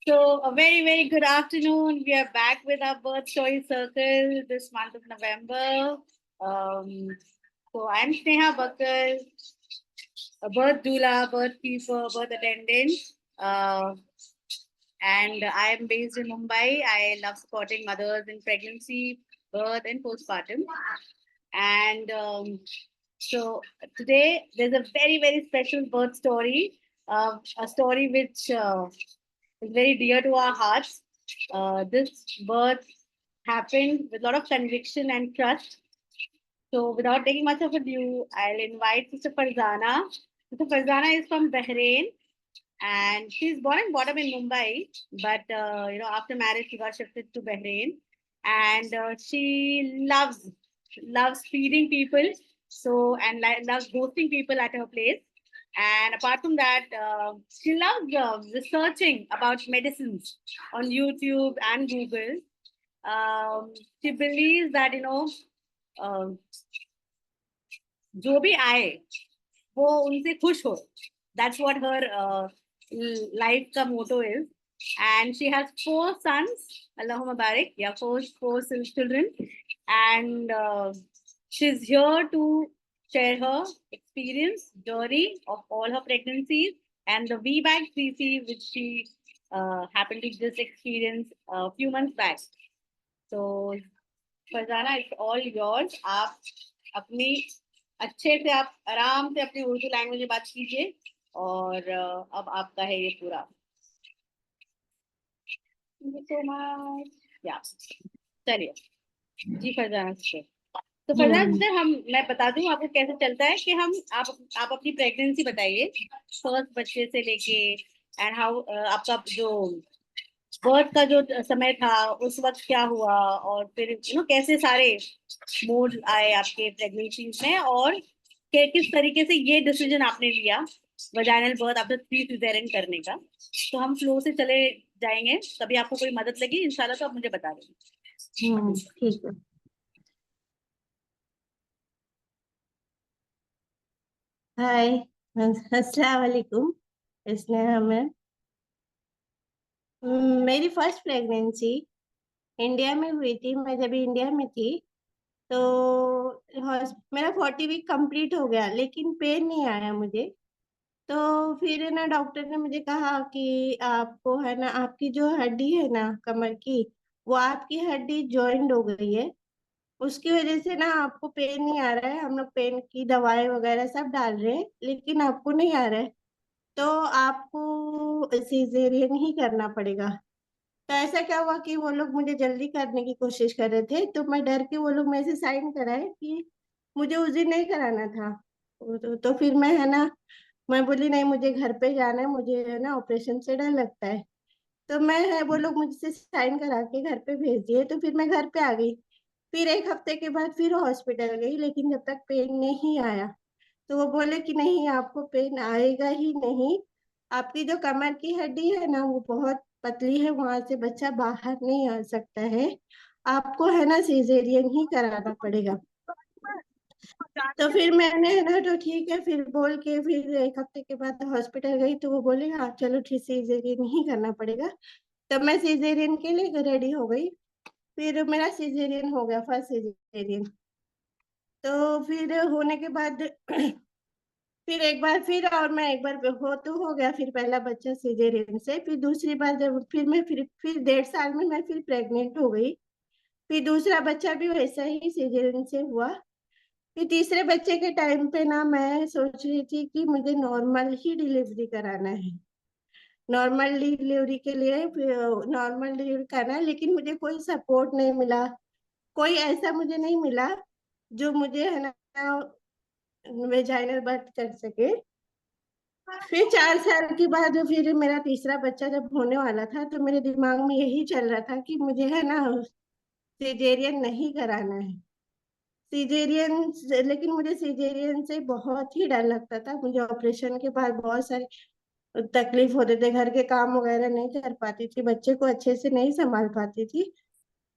So, a very, very good afternoon. We are back with our Birth Story Circle this month of November. I'm Sneha Bakar, a birth doula, birth keeper, birth attendant. Uh, and I am based in Mumbai. I love supporting mothers in pregnancy, birth, and postpartum. And so today there's a very, very special birth story, a story which is very dear to our hearts. This birth happened with a lot of conviction and trust. So, without taking much of ado, I'll invite Sister Farzana. Sister Farzana is from Bahrain, and she's born and brought up in Mumbai. But after marriage, she got shifted to Bahrain, and she loves feeding people. So and loves hosting people at her place. And apart from that, she loves researching about medicines on YouTube and Google. She believes that uh, जो भी आए वो उनसे खुश हो. That's what her life का motto is. And she has 4 sons. Allahumma barik. Yeah, four children. And she's here to share her experience, journey of all her pregnancies, and the VBAC 3C, which she happened to just experience a few months back. So, Farzana, it's all yours. आप अपनी अच्छे से आप आराम से अपनी Urdu language में बात कीजिए और अब आपका है ये पूरा. So much. या चलिए जी फरजाना से. तो फरजाना सर मैं बता दूं आपको कैसे चलता है कि आप अपनी प्रेगनेंसी बताइए फर्स्ट बच्चे से लेके एंड हाउ आपका जो बर्थ का जो समय था उस वक्त क्या हुआ और फिर कैसे सारे मोड आए आपके प्रेगनेंसी में और किस तरीके से ये डिसीजन आपने लिया वजाइनल बर्थ आफ्टर 3 सिजेरियन करने का. तो हम फ्लो से चले जाएंगे. कभी आपको कोई मदद लगी इंशाल्लाह तो आप मुझे बता देंगे. ठीक है. हाय, अस्सलाम वालेकुम. स्नेहा मैम, मेरी फर्स्ट प्रेगनेंसी इंडिया में हुई थी. मैं जब इंडिया में थी तो मेरा 40 वीक कंप्लीट हो गया, लेकिन पेन नहीं आया मुझे. तो फिर ना डॉक्टर ने मुझे कहा कि आपको है ना, आपकी जो हड्डी है ना कमर की, वो आपकी हड्डी जॉइंट हो गई है. उसकी वजह से ना आपको पेन नहीं आ रहा है. हम लोग पेन की दवाई वगैरह सब डाल रहे हैं, लेकिन आपको नहीं आ रहा है. तो आपको सीजेरियन ही करना पड़ेगा. तो ऐसा क्या हुआ कि वो लोग मुझे जल्दी करने की कोशिश कर रहे थे, तो मैं डर के वो लोग मेरे से साइन कराए कि मुझे उस दिन नहीं कराना था. तो फिर मैं है ना, मैं बोली नहीं, मुझे घर पे जाना है, मुझे है ना ऑपरेशन से डर लगता है. तो मैं है, वो लोग मुझसे साइन करा के घर पे भेज दिए. तो फिर मैं घर पे आ गई. फिर एक हफ्ते के बाद फिर हॉस्पिटल गई, लेकिन जब तक पेन नहीं आया तो वो बोले कि नहीं, आपको पेन आएगा ही नहीं. आपकी जो कमर की हड्डी है ना वो बहुत पतली है, वहां से बच्चा बाहर नहीं आ सकता है. आपको है ना सीजेरियन ही कराना पड़ेगा. तो फिर मैंने है ना, तो ठीक है फिर बोल के फिर एक हफ्ते के बाद हॉस्पिटल गई. तो वो बोले हाँ चलो ठीक, सीजेरियन ही करना पड़ेगा. तब मैं सीजेरियन के लिए रेडी हो गई. फिर मेरा सीजेरियन हो गया, फर्स्ट सीजेरियन. तो फिर होने के बाद फिर एक बार फिर, और मैं एक बार हो गया फिर पहला बच्चा सीजेरियन से. फिर दूसरी बार जब फिर 1.5 साल में मैं फिर प्रेग्नेंट हो गई. फिर दूसरा बच्चा भी वैसा ही सीजेरियन से हुआ. फिर तीसरे बच्चे के टाइम पे ना मैं सोच रही थी कि मुझे नॉर्मल ही डिलीवरी कराना है. नॉर्मल डिलीवरी के लिए नॉर्मल डिलीवरी करना है, लेकिन मुझे कोई सपोर्ट नहीं मिला. कोई ऐसा मुझे नहीं मिला जो मुझे है ना वेजाइनल बर्थ कर सके. फिर 4 साल के बाद फिर मेरा तीसरा बच्चा जब होने वाला था, तो मेरे दिमाग में यही चल रहा था कि मुझे है ना सीजेरियन नहीं कराना है. सीजेरियन, लेकिन मुझे सीजेरियन से बहुत ही डर लगता था. मुझे ऑपरेशन के बाद बहुत सारे तकलीफ होते थे, घर के काम वगैरह नहीं कर पाती थी, बच्चे को अच्छे से नहीं संभाल पाती थी.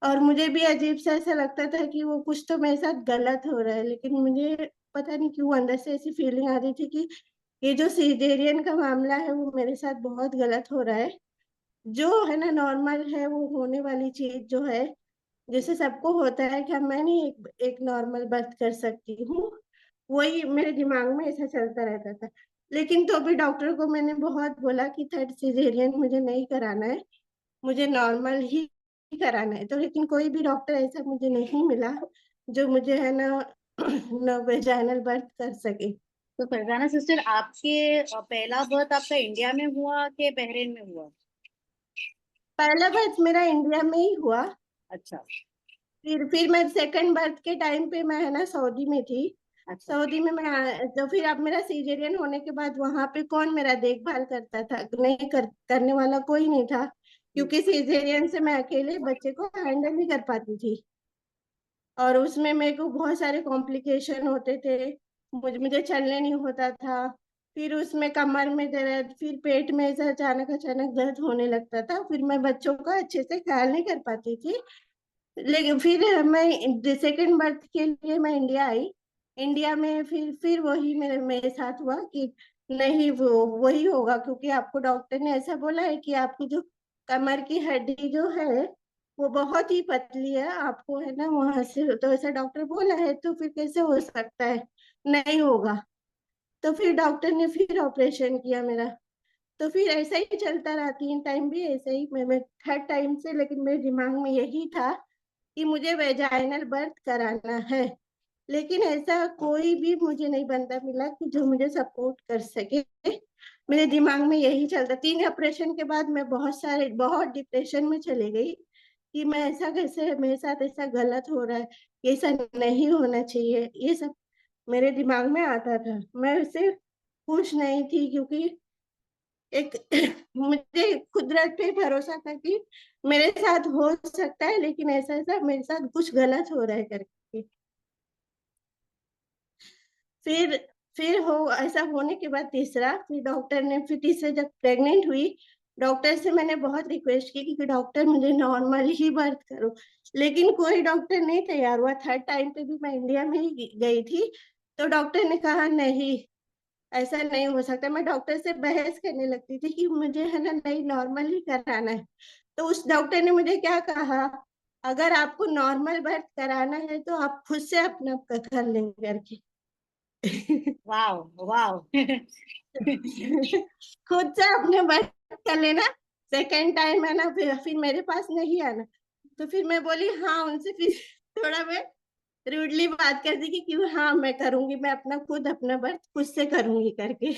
और मुझे भी अजीब सा ऐसा लगता था कि वो कुछ तो मेरे साथ गलत हो रहा है. लेकिन मुझे पता नहीं क्यों अंदर से ऐसी फीलिंग आ रही थी कि ये जो सीजेरियन का मामला है वो मेरे साथ बहुत गलत हो रहा है. जो है ना नॉर्मल है, वो होने वाली चीज जो है, जैसे सबको होता है कि मैं नहीं एक नॉर्मल बर्थ कर सकती हूँ, वही मेरे दिमाग में ऐसा चलता रहता था। लेकिन तो भी डॉक्टर को मैंने बहुत बोला कि थर्ड सिजेरियन मुझे नहीं कराना है, मुझे नॉर्मल ही कराना है। तो लेकिन कोई भी डॉक्टर ऐसा मुझे नहीं मिला जो मुझे है ना न वेजाइनल बर्थ कर सके। तो फरजाना सिस्टर, आपके पहला बर्थ आपका इंडिया में हुआ कि बहरीन में हुआ? पहला बर्थ मेरा इंडिया में ही हुआ। अच्छा। फिर मैं सेकंड बर्थ के टाइम पे मैं है ना सऊदी में थी। अच्छा। सऊदी में तो फिर अब मेरा सीजेरियन होने के बाद वहां पे कौन मेरा देखभाल करता था, नहीं करने वाला कोई नहीं था, हम्म। क्योंकि सीजेरियन से मैं अकेले बच्चे को हैंडल नहीं कर पाती थी। और उसमें मेरे को बहुत सारे कॉम्प्लिकेशन होते थे, मुझे चलने नहीं होता था। फिर उसमें कमर में दर्द, फिर पेट में ऐसा अचानक अचानक दर्द होने लगता था, फिर मैं बच्चों का अच्छे से ख्याल नहीं कर पाती थी। लेकिन फिर मैं सेकंड बर्थ के लिए मैं इंडिया आई। इंडिया में फिर वही मेरे साथ हुआ कि नहीं, वो वही होगा, क्योंकि आपको डॉक्टर ने ऐसा बोला है कि आपकी जो कमर की हड्डी जो है वो बहुत ही पतली है, आपको है ना वहां से, तो ऐसा डॉक्टर बोला है, तो फिर कैसे हो सकता है, नहीं होगा। तो फिर डॉक्टर ने फिर ऑपरेशन किया मेरा। तो फिर ऐसा ही चलता रहा, 3 टाइम भी ऐसे ही, मैं थर्ड टाइम से लेकिन मेरे दिमाग में यही था कि मुझे वेजाइनल बर्थ कराना है। लेकिन ऐसा कोई भी मुझे नहीं बंदा मिला कि जो मुझे सपोर्ट कर सके। मेरे दिमाग में यही चलता, 3 ऑपरेशन के बाद मैं बहुत डिप्रेशन में चली गई कि मैं ऐसा कैसे, मेरे साथ ऐसा गलत हो रहा है, ये ऐसा नहीं होना चाहिए, ये सब मेरे दिमाग में आता था। मैं उससे खुश नहीं थी, क्योंकि एक मुझे कुदरत पे भरोसा था कि मेरे साथ हो सकता है, लेकिन ऐसा ऐसा मेरे साथ कुछ गलत हो रहा है करके। फिर फिर हो ऐसा होने के बाद तीसरा, फिर डॉक्टर ने, फिर तीसरे जब प्रेग्नेंट हुई, डॉक्टर से मैंने बहुत रिक्वेस्ट की कि डॉक्टर मुझे नॉर्मल ही बर्थ करो, लेकिन कोई डॉक्टर नहीं तैयार हुआ। थर्ड टाइम पे भी मैं इंडिया में ही गई थी, तो डॉक्टर ने कहा नहीं, ऐसा नहीं हो सकता। मैं डॉक्टर से बहस करने लगती थी कि मुझे है ना नहीं, नॉर्मल ही कराना है। तो उस डॉक्टर ने मुझे क्या कहा, अगर आपको नॉर्मल बर्थ कराना है तो आप खुद से अपना कर लेंगे करके। वाह वाह। खुद से अपने बर्थ कर लेना, सेकेंड टाइम है ना फिर मेरे पास नहीं आना। तो फिर मैं बोली हाँ उनसे, फिर थोड़ा मैं रूडली बात कर दी कि क्यों, हाँ मैं करूंगी, मैं अपना खुद अपना बर्थ खुद से करूंगी करके।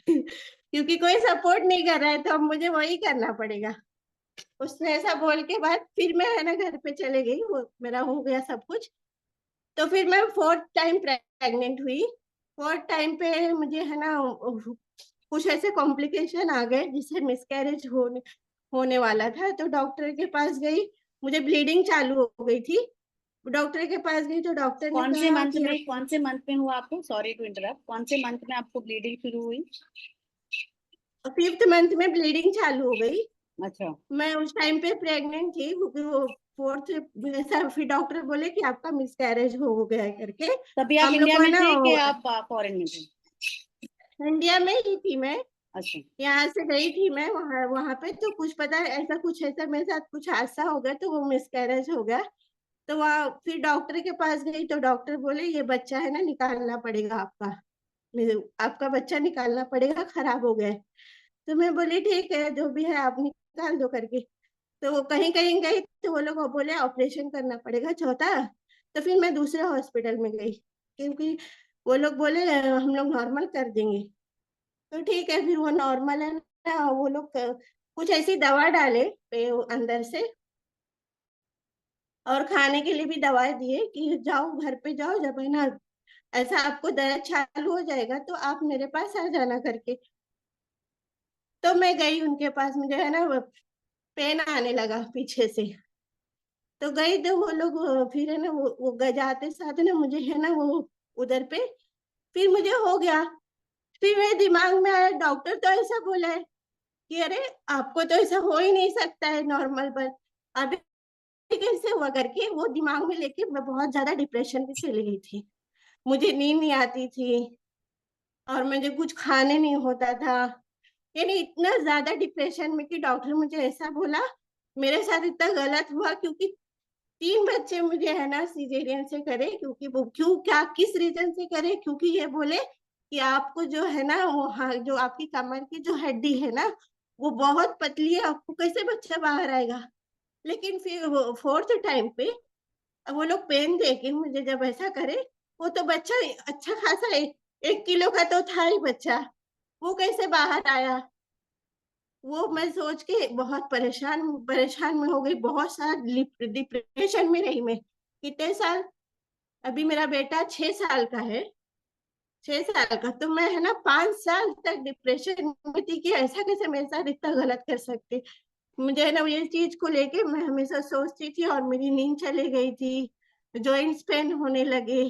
क्योंकि कोई सपोर्ट नहीं कर रहा है तो अब मुझे वही करना पड़ेगा। उसने ऐसा बोल के बाद फिर मैं है ना घर पे चले गई, वो मेरा हो गया सब कुछ। तो फिर मैं फोर्थ टाइम प्रेग्नेंट हुई। फोर्थ टाइम पे मुझे है ना कुछ ऐसे कॉम्प्लिकेशन आ गए जिससे मिसकैरेज होने वाला था। तो डॉक्टर के पास गई, मुझे ब्लीडिंग चालू हो गई थी। डॉक्टर के पास गई तो डॉक्टर ने कहा कि कौन से मंथ में हुआ आपको? सॉरी टू इंटरप्ट, कौन से मंथ में आपको ब्लीडिंग शुरू हुई? फिफ्थ मंथ में ब्लीडिंग चालू हो गई। अच्छा। मैं उस टाइम पे प्रेग्नेंट थी, क्योंकि वो फोर्थ, ऐसा फिर डॉक्टर बोले कि आपका मिसकैरेज हो गया है करके। तभी आप हम लोग इंडिया को है में ना थे कि आप फॉरेन में थे? इंडिया में ही थी मैं, अच्छा। यहाँ से गई थी मैं वहां वहां पे। तो कुछ पता है ऐसा कुछ, ऐसा मेरे साथ कुछ हादसा हो गया, तो वो मिसकैरेज हो गया। तो वहाँ फिर डॉक्टर के पास गई तो डॉक्टर बोले ये बच्चा है ना निकालना पड़ेगा आपका, आपका बच्चा निकालना पड़ेगा, खराब हो गया है। तो मैं बोली ठीक है, जो भी है आप निकाल दो करके। तो वो कहीं कहीं गई तो वो लोग बोले ऑपरेशन करना पड़ेगा चौथा। तो फिर मैं दूसरे हॉस्पिटल में गई, क्योंकि वो लोग बोले हम लोग नॉर्मल कर देंगे। तो ठीक है, फिर वो नॉर्मल है ना, वो लोग कुछ ऐसी दवा डाले अंदर से, और खाने के लिए भी दवाई दिए कि जाओ घर पे जाओ, जब है ना ऐसा आपको दर्द चालू हो जाएगा तो आप मेरे पास आ जाना करके। तो मैं गई उनके पास, मुझे है ना पेन आने लगा पीछे से। तो गई तो वो लोग फिर है ना वो जाते साथ ना मुझे है ना वो उधर पे, फिर मुझे हो गया। फिर मेरे दिमाग में आया डॉक्टर तो ऐसा बोला है कि अरे आपको तो ऐसा हो ही नहीं सकता है नॉर्मल, पर अभी कैसे हुआ करके वो दिमाग में लेके मैं बहुत ज्यादा डिप्रेशन में चली गई थी। मुझे नींद नहीं आती थी, और मुझे कुछ खाने नहीं होता था, यानी इतना ज्यादा डिप्रेशन में कि डॉक्टर मुझे ऐसा बोला, मेरे साथ इतना गलत हुआ क्योंकि 3 बच्चे मुझे है ना सिजेरियन से करे, क्योंकि वो क्यों क्या किस रीजन से करे, क्योंकि ये बोले कि आपको जो है ना वो जो आपकी कमर की जो हड्डी है ना वो बहुत पतली है, आपको कैसे बच्चा बाहर आएगा। लेकिन फिर वो फोर्थ टाइम पे वो लोग पेन दे के मुझे जब ऐसा करे, वो तो बच्चा अच्छा खासा 1 किलो का तो था ही बच्चा, वो कैसे बाहर आया। वो मैं सोच के बहुत परेशान परेशान में हो गई, बहुत सारा डिप्रेशन में रही मैं। कितने साल, अभी मेरा बेटा 6 साल का है, 6 साल का, तो मैं है ना 5 साल तक डिप्रेशन में थी कि ऐसा कैसे मेरे साथ इतना गलत कर सकते। मुझे है ना ये चीज को लेके मैं हमेशा सोचती थी और मेरी नींद चली गई थी, जॉइंट्स पेन होने लगे,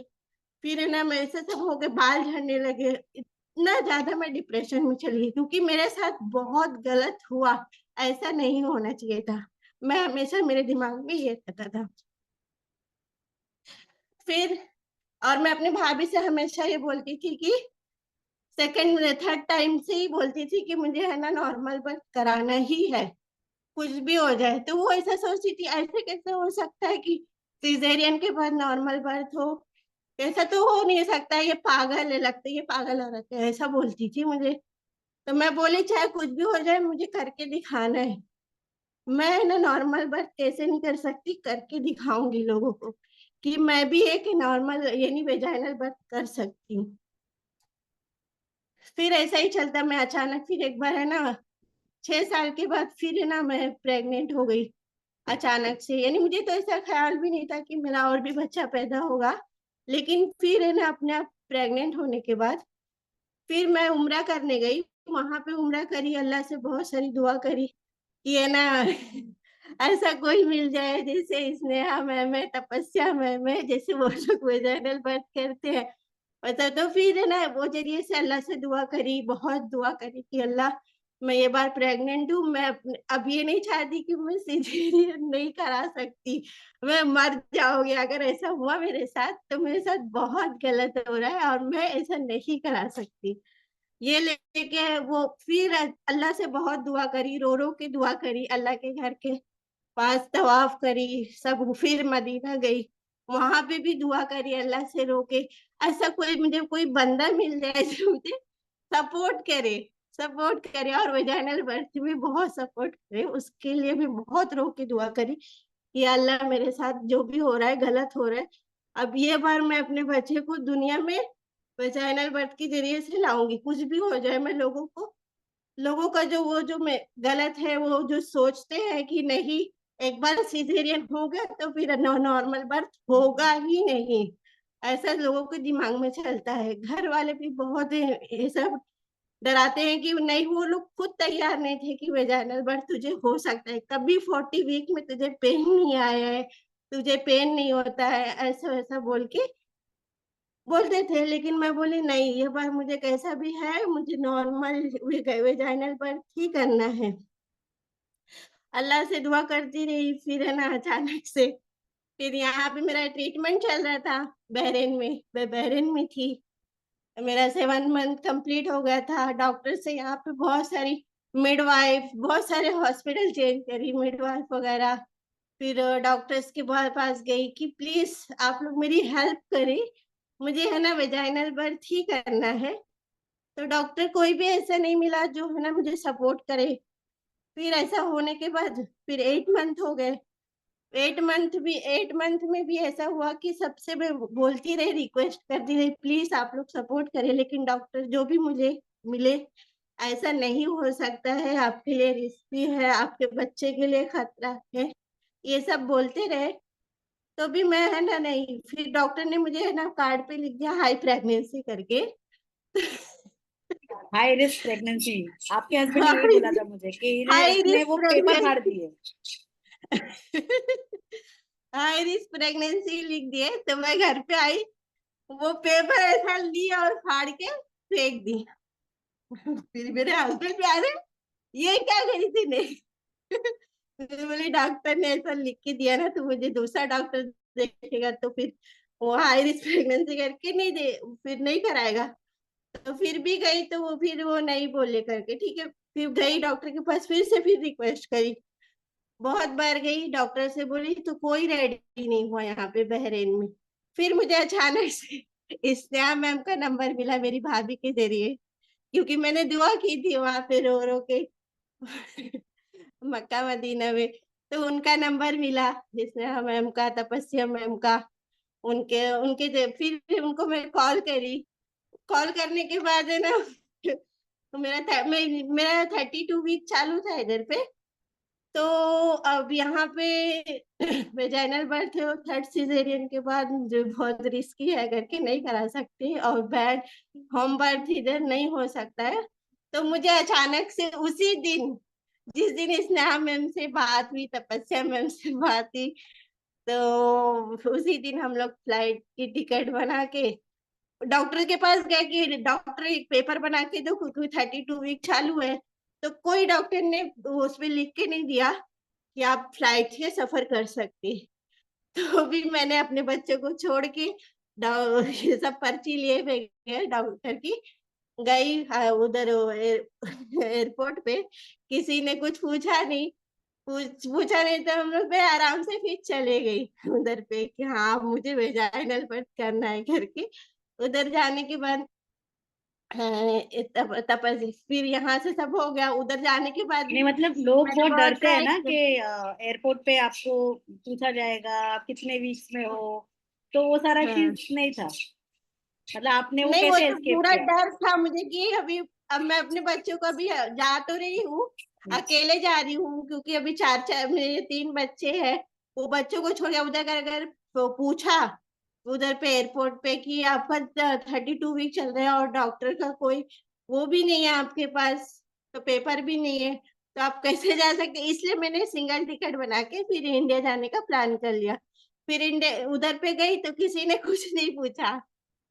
फिर है ना मेरे से सब हो गए, बाल झड़ने लगे, इतना ज्यादा मैं डिप्रेशन में चली गई क्योंकि मेरे साथ बहुत गलत हुआ, ऐसा नहीं होना चाहिए था। मैं हमेशा मेरे दिमाग में ये रहता था। फिर और मैं अपनी भाभी से हमेशा ये बोलती थी कि सेकंड थर्ड टाइम से ही बोलती थी कि मुझे है ना नॉर्मल बर्थ कराना ही है, कुछ भी हो जाए। तो वो ऐसा सोचती थी ऐसे कैसे हो सकता है कि सिजेरियन के बाद नॉर्मल बर्थ हो, ऐसा तो हो नहीं सकता है, ये पागल है, लगता है ये पागल औरत है, ऐसा बोलती थी मुझे। तो मैं बोली चाहे कुछ भी हो जाए मुझे करके दिखाना है, मैं ना नॉर्मल बर्थ कैसे नहीं कर सकती, करके दिखाऊंगी लोगों को कि मैं भी एक नॉर्मल यानी वेजाइनल बर्थ कर सकती हूँ। फिर ऐसा ही चलता, मैं अचानक फिर एक बार है ना 6 साल के बाद फिर है ना मैं प्रेग्नेंट हो गई अचानक से। यानी मुझे तो ऐसा ख्याल भी नहीं था कि मेरा और भी बच्चा पैदा होगा, लेकिन फिर है ना अपने आप प्रेग्नेंट होने के बाद फिर मैं उम्रा करने गई, वहां पे उम्रा करी, अल्लाह से बहुत सारी दुआ करी कि है ना ऐसा कोई मिल जाए जैसे स्नेहा मैम है, तपस्या मैम है, जैसे वो लोग वेजाइनल बर्थ करते हैं वैसा। तो फिर है ना वो जरिए से अल्लाह से दुआ करी, बहुत दुआ करी कि अल्लाह मैं ये बार प्रेग्नेंट हूँ, मैं अब ये नहीं चाहती कि मैं सिजेरियन नहीं करा सकती, मैं मर जाऊंगी अगर ऐसा हुआ मेरे साथ, तो मेरे साथ बहुत गलत हो रहा है और मैं ऐसा नहीं करा सकती। ये लेके वो फिर अल्लाह से बहुत दुआ करी, रो रो के दुआ करी, अल्लाह के घर के पास तवाफ करी सब, फिर मदीना गई, वहां पे भी दुआ करी अल्लाह से रो के ऐसा कोई मुझे कोई बंदा मिल जाए जो मुझे सपोर्ट करे, सपोर्ट करे और वेजाइनल बर्थ में बहुत सपोर्ट करे, उसके लिए भी बहुत रो के दुआ करी कि अल्लाह मेरे साथ जो भी हो रहा है गलत हो रहा है, अब ये बार मैं अपने बच्चे को दुनिया में वेजाइनल बर्थ के जरिए से लाऊंगी, कुछ भी हो जाए मैं लोगों को, लोगों का जो वो जो मैं गलत है वो जो सोचते हैं कि नहीं एक बार सिजेरियन हो गया तो फिर नॉर्मल बर्थ होगा ही नहीं, ऐसा लोगों के दिमाग में चलता है। घर वाले भी बहुत ये सब डराते हैं कि नहीं, वो लोग खुद तैयार नहीं थे कि वेजाइनल बर्थ तुझे हो सकता है, कभी 40 वीक में तुझे पेन नहीं आया है, तुझे पेन नहीं होता है, ऐसा वैसा बोल के बोलते थे। लेकिन मैं बोली नहीं, ये बार मुझे कैसा भी है मुझे नॉर्मल वेजाइनल बर्थ ही करना है। अल्लाह से दुआ करती रही, फिर है ना अचानक से फिर यहाँ पे मेरा ट्रीटमेंट चल रहा था बहरीन में, मैं बहरीन में थी, मेरा 7 मंथ कंप्लीट हो गया था। डॉक्टर से यहाँ पे बहुत सारी मिडवाइफ, बहुत सारे हॉस्पिटल चेंज करी मिडवाइफ वगैरह, फिर डॉक्टर्स के पास गई कि प्लीज आप लोग मेरी हेल्प करें, मुझे है ना वेजाइनल बर्थ ही करना है। तो डॉक्टर कोई भी ऐसा नहीं मिला जो है ना मुझे सपोर्ट करे। फिर ऐसा होने के बाद फिर 8 मंथ हो गए, 8 मंथ में भी ऐसा हुआ कि सबसे मैं बोलती रही, रिक्वेस्ट करती रही प्लीज आप लोग सपोर्ट करें, लेकिन डॉक्टर जो भी मुझे मिले ऐसा नहीं हो सकता है, आपके लिए रिस्की है, आपके बच्चे के लिए खतरा है, ये सब बोलते रहे। तो भी मैं है ना नहीं, फिर डॉक्टर ने मुझे है ना कार्ड पे लिख दिया हाई प्रेगनेंसी करके। हाई रिस्क प्रेगनेंसी, आपके हस्बैंड ने यही हाई बोला था मुझे कि हाई इसने रिस्क वो पेपर फाड़ प्रेगनेंसी दिए। हाई रिस्क प्रेगनेंसी लिख दिए, तो मैं घर पे आई, वो पेपर ऐसा ली और फाड़ के फेंक दी। फिर मेरे हस्बैंड भी आ रहे, ये क्या करी तूने? मैं बोली डॉक्टर ने ऐसा लिख के दिया ना, तो मुझे दूसरा डॉक्टर देखेगा तो फिर वो हाई रिस्क प्रेगनेंसी करके नहीं दे, फिर नहीं कराएगा। तो फिर भी गई तो वो फिर वो नहीं बोले करके ठीक है, फिर गई डॉक्टर के पास, फिर रिक्वेस्ट करी, बहुत बार गई, डॉक्टर से बोली तो कोई रेडी नहीं हुआ यहाँ पे बहरीन में। फिर मुझे अचानक से स्नेहा मैम का नंबर मिला मेरी भाभी के जरिए, क्योंकि मैंने दुआ की थी वहां पे रो रो के मक्का मदीना में। तो उनका नंबर मिला, स्नेहा मैम का, तपस्या मैम का। उनके उनके फिर उनको मैं कॉल करी। कॉल करने के बाद है ना तो मेरा 32 वीक चालू था इधर पे। तो अब यहाँ पे वेजाइनल बर्थ है, थर्ड सिजेरियन के बाद जो बहुत रिस्की है करके नहीं करा सकते, और बैड होम बर्थ इधर नहीं हो सकता है। तो मुझे अचानक से उसी दिन, जिस दिन स्नेहा मैम से बात हुई, तपस्या मैम से बात हुई, तो उसी दिन हम लोग फ्लाइट की टिकट बना के डॉक्टर के पास गए कि डॉक्टर एक पेपर बना के दो, क्योंकि 32 वीक चालू है। तो कोई डॉक्टर ने उसमें लिख के नहीं दिया कि आप फ्लाइट से सफर कर सकते। तो भी मैंने अपने बच्चों को छोड़ के ये सब पर्ची लिए हुए गए डॉक्टर की, गई उधर एयरपोर्ट पे, किसी ने कुछ पूछा नहीं। पूछा नहीं तो हम लोग आराम से फिर चले गई उधर पे कि हाँ मुझे वेजाइनल बर्थ करना है करके। उधर जाने के बाद फिर यहाँ से सब हो गया, उधर जाने के बाद नहीं भी मतलब लोग मैंने बहुत बहुत डरते हैं ट्राई ना किया। कि एयरपोर्ट पे आपको पूछा जाएगा आप कितने वीक्स में हो, तो वो सारा हाँ, चीज नहीं था। मतलब आपने वो नहीं वो कैसे तो एस्केप पूरा किया? डर था मुझे कि अभी, अब मैं अपने बच्चों को अभी जा तो रही हूँ, हम्म। अकेले जा रही हूँ, क्योंकि अभी चार चार मेरे 3 बच्चे हैं। वो बच्चों को छोड़ के उधर अगर पूछा उधर पे एयरपोर्ट पे कि आपका 32 वीक चल रहे हैं और डॉक्टर का कोई वो भी नहीं है आपके पास, तो पेपर भी नहीं है, तो आप कैसे जा सकते? इसलिए मैंने सिंगल टिकट बना के फिर इंडिया जाने का प्लान कर लिया। फिर इंडिया उधर पे गई तो किसी ने कुछ नहीं पूछा,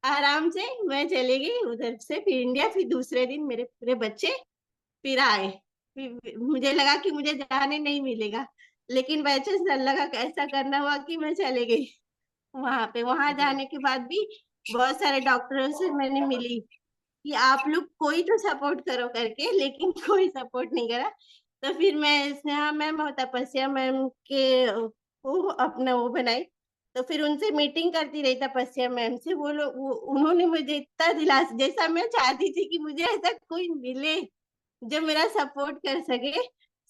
आराम से मैं चली गई उधर से फिर इंडिया। फिर दूसरे दिन मेरे पूरे बच्चे फिर आए। मुझे लगा कि मुझे जाने नहीं मिलेगा, लेकिन वैसे अल्लाह का ऐसा करना हुआ कि मैं चले गई वहां पे। वहां जी। जाने के बाद भी बहुत सारे डॉक्टरों से मैंने मिली कि आप लोग कोई तो सपोर्ट करो करके, लेकिन कोई सपोर्ट नहीं करा। तो फिर मैं स्नेहा मैम और तपस्या मैम के वो अपना वो बनाई। तो फिर उनसे मीटिंग करती रही तपस्या मैम से, वो लोग उन्होंने मुझे इतना दिलासा, जैसा मैं चाहती थी कि मुझे ऐसा कोई मिले जो मेरा सपोर्ट कर सके।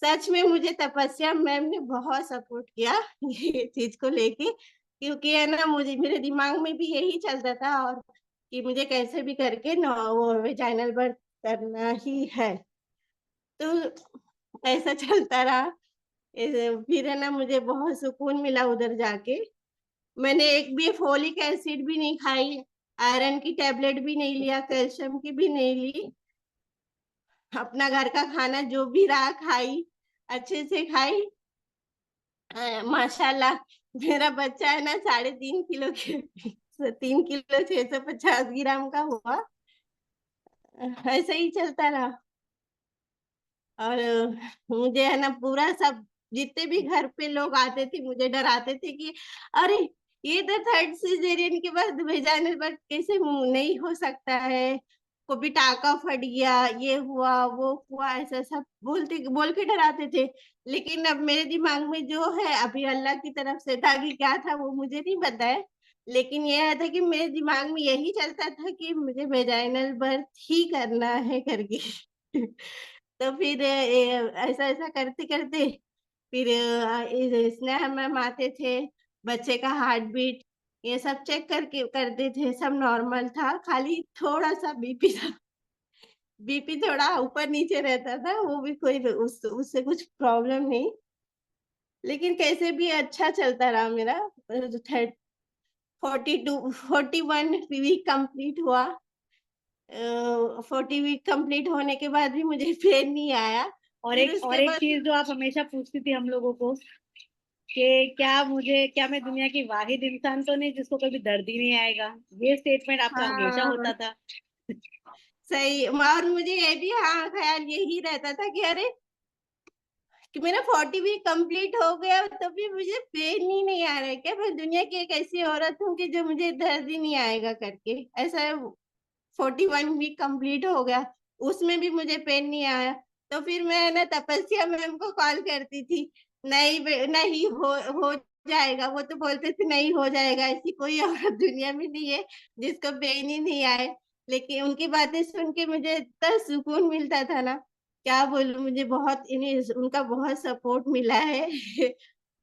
सच में मुझे तपस्या मैम ने बहुत सपोर्ट किया ये चीज को लेके, क्योंकि है ना मुझे मेरे दिमाग में भी यही चलता था, और कि मुझे कैसे भी करके न वो वेजाइनल बर्थ करना ही है। तो ऐसा चलता रहा। फिर है ना मुझे बहुत सुकून मिला उधर जाके। मैंने एक भी फोलिक एसिड भी नहीं खाई, आयरन की टेबलेट भी नहीं लिया, कैल्शियम की भी नहीं ली। अपना घर का खाना जो भी रहा खाई, अच्छे से खाई। माशाल्लाह मेरा बच्चा है ना 3.5 किलो के 3 किलो 650 ग्राम का हुआ। ऐसे ही चलता रहा। और मुझे है ना पूरा सब, जितने भी घर पे लोग आते थे मुझे डराते थे कि अरे ये तो थर्ड सिजेरियन के बाद वेजाइनल बर्थ कैसे नहीं हो सकता है, कभी टाका फट गया, ये हुआ वो हुआ, ऐसा सब बोलते बोल के डराते थे। लेकिन अब मेरे दिमाग में जो है, अभी अल्लाह की तरफ से था कि क्या था वो मुझे नहीं पता है, लेकिन यह था कि मेरे दिमाग में यही चलता था कि मुझे वेजाइनल बर्थ ही करना है करके तो फिर ऐसा ऐसा करते करते फिर स्नेहा मैम आते थे, बच्चे का हार्ट बीट ये सब चेक करके करते थे, सब नॉर्मल था, खाली थोड़ा सा बीपी था। बीपी थोड़ा ऊपर नीचे रहता था, वो भी कोई उससे कुछ प्रॉब्लम नहीं। लेकिन कैसे भी अच्छा चलता रहा मेरा। 41 वीक कंप्लीट हुआ। 40 वीक कंप्लीट होने के बाद भी मुझे पेन नहीं आया। और फिर एक उसके बाद चीज जो आप हमेशा पूछती थी हम लोगों को कि क्या मैं दुनिया की वाहिद इंसान तो नहीं जिसको कभी दर्द ही नहीं आएगा, ये स्टेटमेंट आपका हमेशा हाँ होता था। सही, और मुझे ये भी हाँ ख्याल यही रहता था कि अरे कि मेरा 40 वीक कंप्लीट हो गया तो भी मुझे पेन ही नहीं आ रहा है क्या, मैं दुनिया की एक ऐसी औरत हूँ कि जो मुझे दर्द ही नहीं आएगा करके। ऐसा 41 वीक कंप्लीट हो गया, उसमें भी मुझे पेन नहीं आया। तो फिर मैं ना तपस्या मैम को कॉल करती थी, नहीं हो जाएगा। वो तो बोलते थे नहीं हो जाएगा, ऐसी कोई औरत दुनिया में नहीं है जिसको पेन ही नहीं आए। लेकिन उनकी बातें सुन के मुझे इतना सुकून मिलता था ना, क्या बोलूं। मुझे बहुत इन्हें उनका बहुत सपोर्ट मिला है।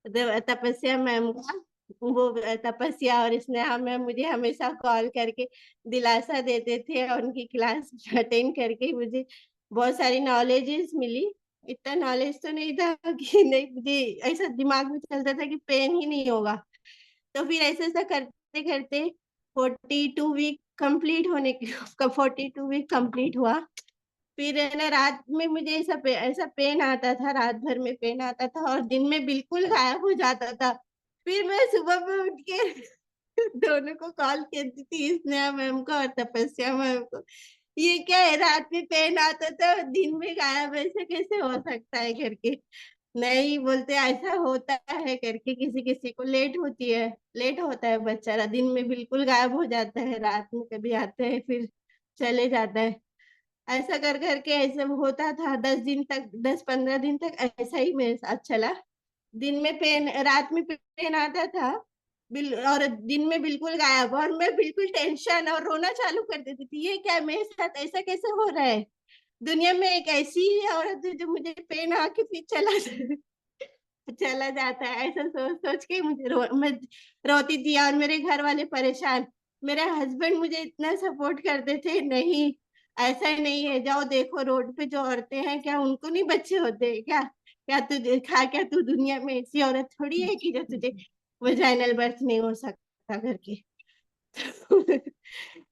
तपस्या मैम का, वो तपस्या और स्नेहा मैम मुझे हमेशा कॉल करके दिलासा देते थे, और उनकी क्लास अटेंड करके मुझे बहुत सारी नॉलेजेस मिली। इतना नॉलेज तो नहीं था कि नहीं, मुझे ऐसा दिमाग में चलता था कि पेन ही नहीं होगा। तो फिर ऐसे ऐसा करते करते 42 वीक कंप्लीट होने के 42 वीक कंप्लीट हुआ। फिर है ना, रात में मुझे ऐसा पेन आता था, रात भर में पेन आता था और दिन में बिल्कुल गायब हो जाता था। फिर मैं सुबह में उठ के दोनों को कॉल करती थी, स्नेहा मैम को और तपस्या मैम को, ये क्या है, रात में पेन आता था दिन में गायब, ऐसा कैसे हो सकता है करके। नहीं, बोलते ऐसा होता है करके, किसी किसी को लेट होती है, लेट होता है बच्चा, दिन में बिल्कुल गायब हो जाता है, रात में कभी आते हैं फिर चले जाता है। ऐसा कर करके ऐसे होता था 10 दिन तक, 10-15 दिन तक ऐसा ही मेरे साथ चला। दिन में पेन, रात में पेन आता था और दिन में बिल्कुल गायब, और मैं बिल्कुल टेंशन और रोना चालू कर देती थी, ये क्या मेरे साथ ऐसा कैसे हो रहा है। दुनिया में एक ऐसी ही औरत है जो मुझे पेन आके फिर चला जाता है, ऐसा सोच सोच के मैं रोती थी और मेरे घर वाले परेशान। मेरे हस्बैंड मुझे इतना सपोर्ट करते थे, नहीं ऐसा ही नहीं है, जाओ देखो रोड पे जो औरतें हैं, क्या उनको नहीं बच्चे होते हैं क्या, क्या तू देखा, क्या तू दुनिया में ऐसी औरत थोड़ी है कि जो तुझे वजाइनल बर्थ नहीं हो सकता करके।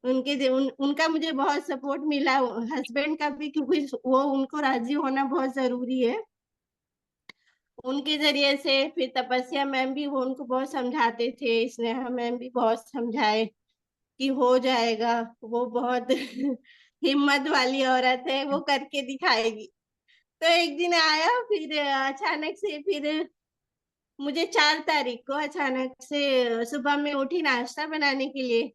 उनका मुझे बहुत सपोर्ट मिला, हस्बैंड का भी, क्योंकि वो उनको राजी होना बहुत जरूरी है। उनके जरिए से फिर तपस्या मैम भी, वो उनको बहुत समझाते थे, स्नेहा मैम भी बहुत समझाए कि हो जाएगा। वो बहुत हिम्मत वाली औरत है, वो करके दिखाएगी। तो एक दिन आया, फिर अचानक से, फिर मुझे 4 तारीख को अचानक से सुबह में उठी नाश्ता बनाने के लिए,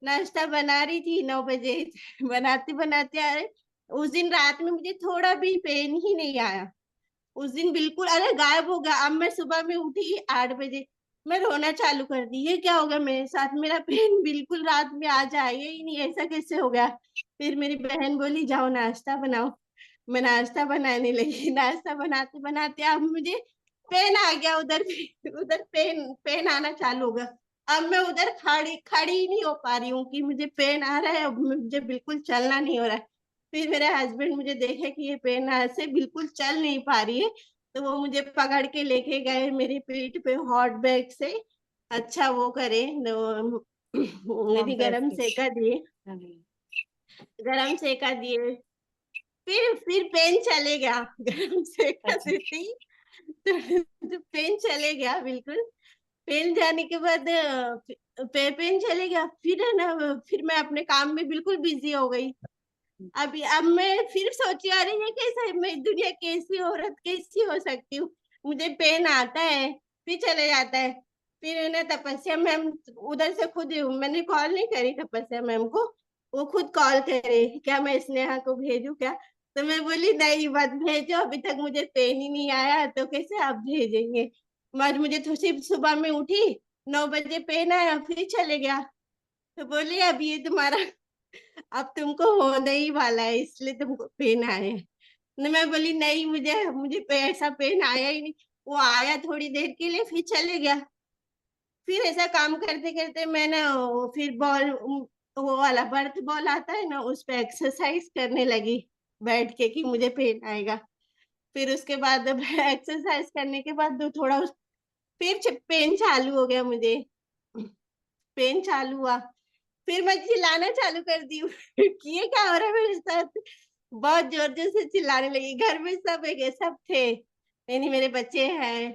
नाश्ता बना रही थी 9 बजे। बनाते बनाते आ रहे, उस दिन रात में मुझे थोड़ा भी पेन ही नहीं आया। उस दिन बिल्कुल, अरे गायब हो गया। अब मैं सुबह में उठी 8 बजे, मैं रोना चालू कर दी, ये क्या हो गया मेरे साथ, मेरा पेन बिल्कुल रात में आ जाए ही नहीं, ऐसा कैसे हो गया। फिर मेरी बहन बोली जाओ नाश्ता बनाओ। मैं नाश्ता बनाने लगी, नाश्ता बनाते बनाते अब मुझे पेन आ गया, उधर पेन पेन आना चालू हो गया। अब मैं उधर खड़ी खड़ी ही नहीं हो पा रही हूँ कि मुझे पेन आ रहा है, अब मुझे बिल्कुल चलना नहीं हो रहा है। फिर मेरे हस्बैंड मुझे देखे कि ये पेन से बिल्कुल चल नहीं पा रही है, तो वो मुझे पकड़ के लेके गए मेरे पेट पे हॉट बैग से, अच्छा वो करे, मेरी गरम सेका दिए, गरम सेका दिए। फिर पेन चले गया। गरम सेका अच्छा। देते ही तो पेन चले गया बिल्कुल। पेन जाने के बाद पेन चले गया, फिर है ना, फिर मैं अपने काम में बिल्कुल बिजी हो गई। अब मैं फिर सोची, अरे ये कैसा है, मैं दुनिया कैसी औरत कैसी हो सकती हूँ, मुझे पेन आता है फिर चले जाता है। फिर ना तपस्या मैम उधर से खुद, मैंने कॉल नहीं करी तपस्या मैम को, वो खुद कॉल करे, क्या मैं स्नेहा को भेजू क्या। तो मैं बोली नहीं मत भेजो, अभी तक मुझे पेन ही नहीं आया, तो कैसे आप भेजेंगे। मगर मुझे तो सिर्फ सुबह में उठी, 9 बजे पेन आया फिर चले गया। तो बोली अब ये तुम्हारा, अब तुमको होने ही वाला है, इसलिए तुमको पेन आए। न मैं बोली नहीं, मुझे ऐसा पेन आया ही नहीं। वो आया थोड़ी देर के लिए फिर चले गया। फिर ऐसा काम करते करते मैंने फिर वो वाला बर्थ बॉल आता है ना, उस पे एक्सरसाइज करने लगी बैठ के कि मुझे पेन आएगा। फिर उसके बाद एक्सरसाइज करने के बाद थोड़ा फिर पेन चालू हो गया मुझे, पेन चालू हुआ। फिर मैं चिल्लाना चालू कर दी कि ये क्या हो रहा है मेरे साथ। बहुत जोर जोर से चिल्लाने लगी, घर में सब थे, यानी मेरे बच्चे हैं,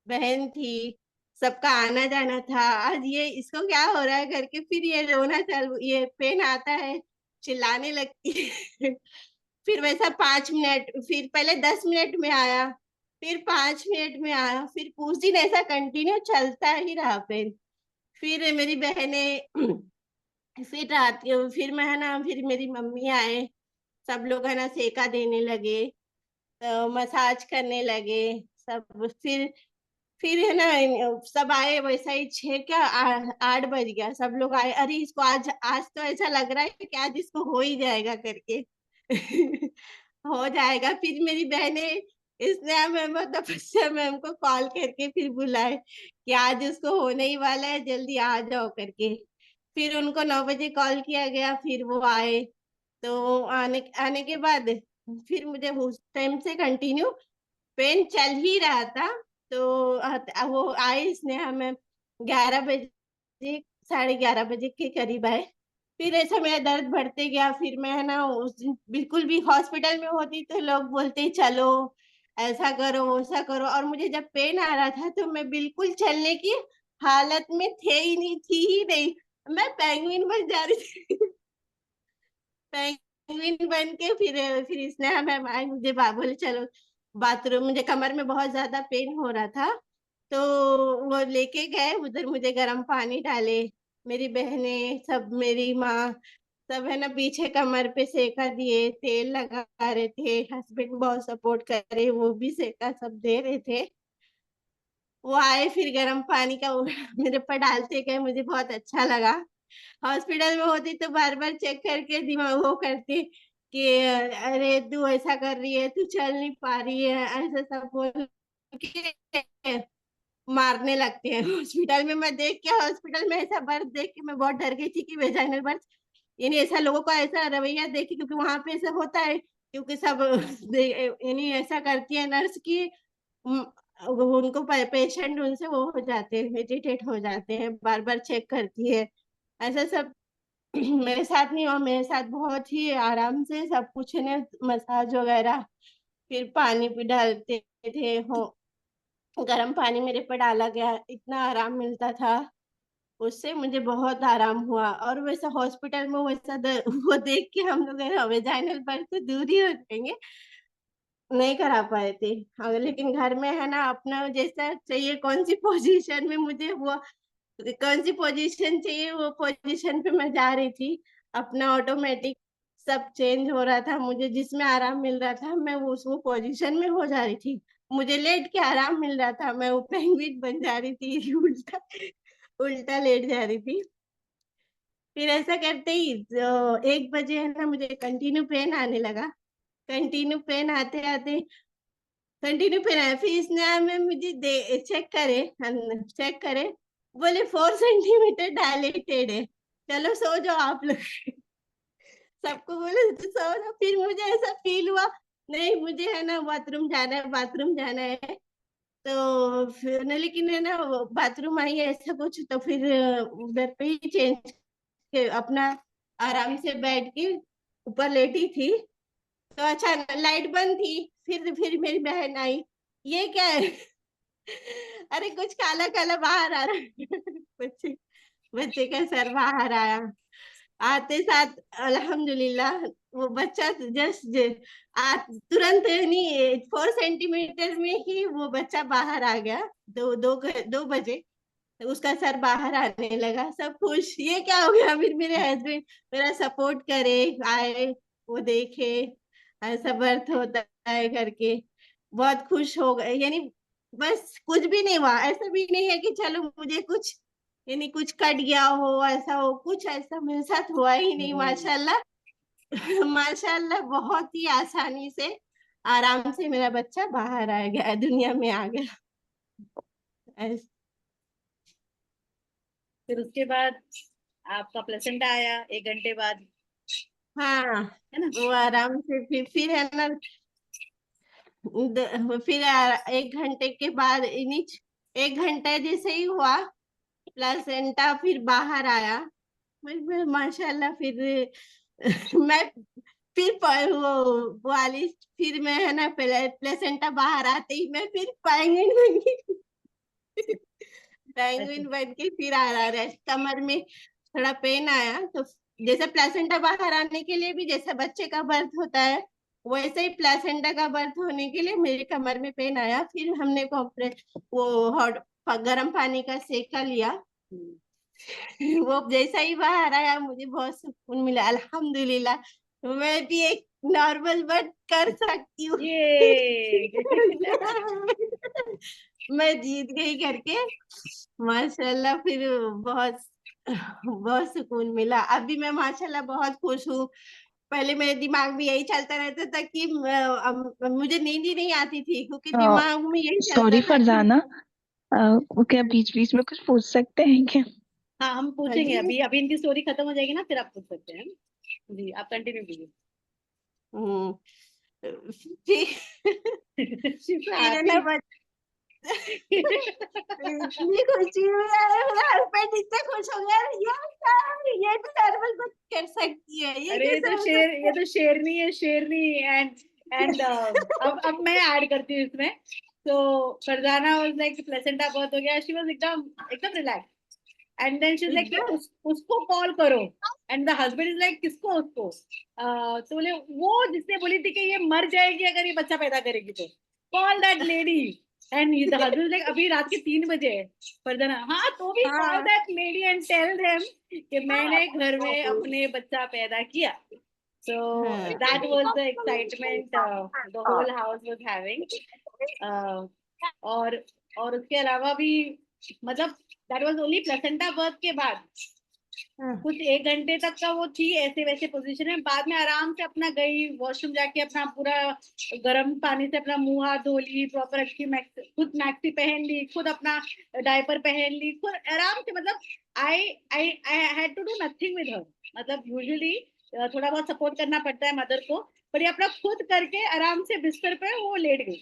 बहन थी, सबका आना जाना था। आज ये इसको क्या हो रहा है करके, फिर ये रोना चालू, ये पेन आता है, चिल्लाने लगती है। फिर वैसा 5 मिनट, फिर पहले 10 मिनट में आया, फिर 5 मिनट में आया, फिर कुछ दिन ऐसा कंटिन्यू चलता ही रहा पेन। फिर मेरी बहने फिर फिर मैं है ना, फिर मेरी मम्मी आए, सब लोग है ना सेका देने लगे। तो मसाज करने लगे सब। फिर है ना, सब आए वैसा ही 6 क्या 8 बज गया, सब लोग आए, अरे इसको आज आज तो ऐसा लग रहा है कि आज इसको हो ही जाएगा करके। हो जाएगा। फिर मेरी बहने स्नेहा मैम और तपस्या मैम को कॉल करके फिर बुलाए कि आज उसको होने ही वाला है, जल्दी आ जाओ करके। फिर उनको 9 बजे कॉल किया गया, फिर वो आए। तो आने आने के बाद फिर मुझे उस टाइम से कंटिन्यू पेन चल ही रहा था। तो वो आए स्नेहा मैम 11 बजे, 11:30 बजे के करीब आए। फिर ऐसा मेरा दर्द बढ़ते गया। फिर मैं है ना उस दिन बिल्कुल भी हॉस्पिटल में होती तो लोग बोलते चलो ऐसा करो वैसा करो, और मुझे जब पेन आ रहा था तो मैं बिल्कुल चलने की हालत में थी ही नहीं। मैं पेंगुइन बन जा रही थी। पेंगुइन बन के फिर स्नेहा मैम आई, मुझे बोले चलो बाथरूम। मुझे कमर में बहुत ज्यादा पेन हो रहा था, तो वो लेके गए उधर, मुझे गर्म पानी डाले। मेरी बहनें सब, मेरी माँ सब है ना पीछे कमर पे सेका दिए, तेल लगा रहे थे। हस्बैंड बहुत सपोर्ट कर रहे, वो भी सेका सब दे रहे थे। वो आए फिर गर्म पानी का वो मेरे पर डालते गए, मुझे बहुत अच्छा लगा। हॉस्पिटल में होती तो बार बार चेक करके दिमाग वो करती कि अरे तू ऐसा कर रही है, तू चल नहीं पा रही है, ऐसा सब बोल के मारने लगते हैं। हॉस्पिटल में मैं देख के, हॉस्पिटल में ऐसा बर्थ देख के मैं बहुत डर गई थी कि वेजाइनल बर्थ, यानी ऐसा लोगों का ऐसा रवैया देख के, क्योंकि वहां पे ऐसा होता है, क्योंकि सब यानी ऐसा करती है नर्स की, उनको पेशेंट उनसे वो हो जाते हैं, इरिटेट हो जाते हैं, बार बार चेक करती है, ऐसा सब। मेरे साथ नहीं हुआ, मेरे साथ बहुत ही आराम से सब कुछ ने मसाज वगैरह, फिर पानी भी डालते थे हो, गर्म पानी मेरे पे डाला गया, इतना आराम मिलता था। उससे मुझे बहुत आराम हुआ। और वैसा हॉस्पिटल में वैसा वो देख के हम लोग वेजाइनल बर्थ तो दूर ही हो जाएंगे, नहीं करा पाए थे। लेकिन घर में है ना अपना जैसा चाहिए, कौन सी पोजीशन में मुझे वो, कौन सी पोजीशन चाहिए वो पोजीशन पे मैं जा रही थी। अपना ऑटोमेटिक सब चेंज हो रहा था, मुझे जिसमें आराम मिल रहा था मैं वो पोजीशन में हो जा रही थी। मुझे लेट के आराम मिल रहा था, मैं वो पेंगुइन बन जा रही थी। उल्टा उल्टा लेट जा रही थी। फिर ऐसा करते ही 1 बजे है ना मुझे कंटिन्यू पेन आने लगा। कंटिन्यू पेन आते आते कंटिन्यू पेन आया। फिर इसने हमें मुझे दे चेक करे, बोले 4 सेंटीमीटर डायलेटेड है, चलो सो जाओ आप लोग। सबको बोले तो सो जाओ। फिर मुझे ऐसा फील हुआ, नहीं मुझे है ना बाथरूम जाना है, बाथरूम जाना है। तो फिर न, लेकिन है ना बाथरूम आई है ऐसा कुछ, तो फिर उधर पे ही चेंज के अपना आराम से बैठ के ऊपर लेटी थी। तो अच्छा लाइट बंद थी। फिर मेरी बहन आई, ये क्या है? अरे कुछ काला काला बाहर आ रहा है। बच्चे बच्चे का सर बाहर आया। आते साथ अल्हम्दुलिल्लाह वो बच्चा जस्ट तुरंत नहीं, 4 सेंटीमीटर में ही वो बच्चा बाहर आ गया। 2 बजे उसका सर बाहर आने लगा, सब खुश, ये क्या हो गया? फिर मेरे हस्बैंड मेरा सपोर्ट करे, आए, वो देखे ऐसा बर्थ होता है करके, बहुत खुश हो गए। यानी बस कुछ भी नहीं हुआ, ऐसा भी नहीं है कि चलो मुझे कुछ, यानी कुछ कट गया हो, ऐसा हो, कुछ ऐसा मेरे साथ हुआ ही नहीं, माशाल्लाह। माशाल्लाह बहुत ही आसानी से आराम से मेरा बच्चा बाहर आ गया, दुनिया में आ गया। फिर उसके बाद आपका प्लेसेंटा आया 1 घंटे बाद, हाँ, है ना? वो आराम से फिर है ना, फिर 1 घंटे के बाद इन्हीं 1 घंटा जैसे ही हुआ, प्लेसेंटा फिर बाहर आया। माशाल्लाह फिर मैं वो वाली, फिर मैं है ना प्लेसेंटा बाहर आते ही मैं फिर पेंगुइन बन गई। पेंगुइन बन के फिर आ रहा है, कमर में थोड़ा पेन आया। तो जैसे प्लेसेंटा बाहर आने के लिए भी जैसे बच्चे का बर्थ होता है, वैसे ही प्लेसेंटा का बर्थ होने के लिए मेरे कमर में पेन आया। फिर हमने कॉम्प्रेस वो हॉट गर्म पानी का सेका लिया। वो जैसा ही बाहर आया मुझे बहुत सुकून मिला, अल्हम्दुलिल्लाह। मैं भी एक नॉर्मल बर्थ कर सकती हूँ। ये मैं जीत गई करके माशाल्लाह। फिर बहुत बहुत सुकून मिला। अभी मैं माशाल्लाह बहुत खुश हूँ। पहले मेरे दिमाग में यही चलता रहता था कि मुझे नींद ही नहीं आती थी, क्योंकि दिमाग में यही सॉरी चलता था कि फरजाना, क्या बीच बीच में कुछ पूछ सकते हैं क्या? हाँ, हम हाँ पूछेंगे। जी। अभी अभी इनकी स्टोरी खत्म हो जाएगी ना, फिर आप पूछ सकते हैं। जी, आप कंटिन्यू कीजिए। हम्म, फिर She's so फिर है ना happy. इतनी खुशी हुई है, मेरा हस्बैंड इतना खुश हो गया, ये तो नॉर्मल बात कर सकती है, ये अरे कैसे हो ये सकता तो शेरनी है, शेरनी। एंड अब मैं ऐड करती हूँ इसमें। तो Farzana was like placenta birth हो गया, शी वाज एकदम एकदम रिलैक्स। एंड देन शी है इज लाइक कि एकदम। उसको कॉल करो। And the husband is like, किसको? उसको। तो बोले वो जिसने बोली थी कि ये मर जाएगी अगर ये बच्चा पैदा करेगी, तो call that lady. And the husband like, अभी रात के 3 बजे है। फरजाना, हाँ तो भी कॉल हाँ that lady and tell them कि मैंने घर में अपने बच्चा पैदा किया। So हाँ that was the excitement the whole house was having. Uh, और और उसके अलावा भी, मतलब that was only placenta birth के बाद हाँ कुछ 1 घंटे तक का वो थी ऐसे वैसे पोजीशन में। बाद में आराम से अपना गई वॉशरूम जाके, अपना पूरा गर्म पानी से अपना मुंह हाथ धो ली, प्रॉपर अच्छी खुद मैक्सी पहन ली, खुद अपना डायपर पहन ली, खुद आराम से। मतलब I I I had to do nothing with her. मतलब यूजुअली थोड़ा बहुत सपोर्ट करना पड़ता है मदर को, पर ये अपना खुद करके आराम से बिस्तर पे वो लेट गई।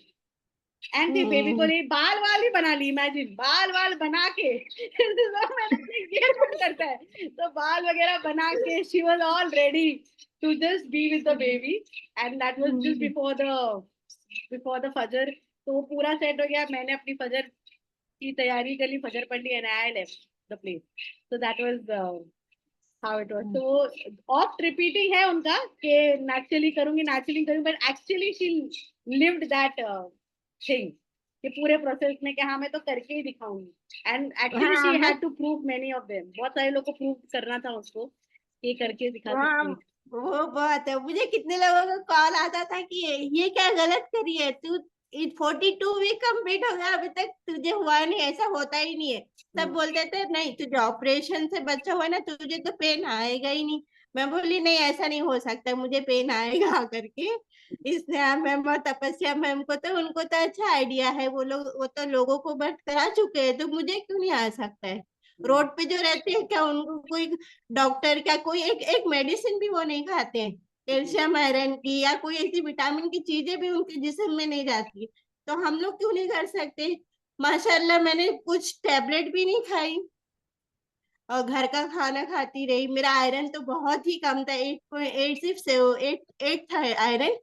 एंड फिर बेबी को नहीं, बाल वाल ही बना ली। इमेजिन, बाल वाल बना के मैंने ये कौन करता है, तो बाल वगैरह बना के she was all ready to just be with the baby. And that was just before the फजर। तो वो पूरा सेट हो गया। मैंने अपनी फजर की तैयारी कर ली, फजर पढ़ ली, and I left the place. So that was how it was. तो ऑफ्ट रिपीटिंग है उनका कि नेचुरली करूंगी, नेचुरली करूंगी, but actually she lived that thing कि पूरे प्रोसेस में कि हाँ मैं तो करके ही दिखाऊंगी। एंड एक्चुअली शी हाँ मैं had to prove many of them. बहुत सारे लोग को प्रूव करना था उसको कि करके दिखा हाँ सकती है। वो बात है। मुझे कितने लोगों का कॉल आता था कि ये क्या गलत करी है तू, 42 वीक कंप्लीट हो गया अभी तक तुझे हुआ नहीं, ऐसा होता ही नहीं है। सब बोलते थे नहीं तुझे ऑपरेशन से बच्चा हुआ ना, तुझे तो पेन आएगा ही नहीं। मैं बोली नहीं ऐसा नहीं हो सकता, मुझे पेन आएगा करके। इसने मैम और तपस्या मैम को तो उनको तो अच्छा आइडिया है, वो तो लोगों को बट करा चुके हैं, तो मुझे क्यों नहीं आ सकता है। रोड पे जो रहते हैं क्या उनको कोई डॉक्टर, क्या कोई एक एक मेडिसिन भी वो नहीं खाते हैं, कैल्शियम आयरन की या कोई ऐसी विटामिन की चीजें भी उनके जिस्म में नहीं जाती, तो हम लोग क्यों नहीं कर सकते। माशाल्लाह मैंने कुछ टैबलेट भी नहीं खाई और घर का खाना खाती रही। मेरा आयरन तो बहुत ही कम था, 8.8 सिर्फ से 8 था आयरन।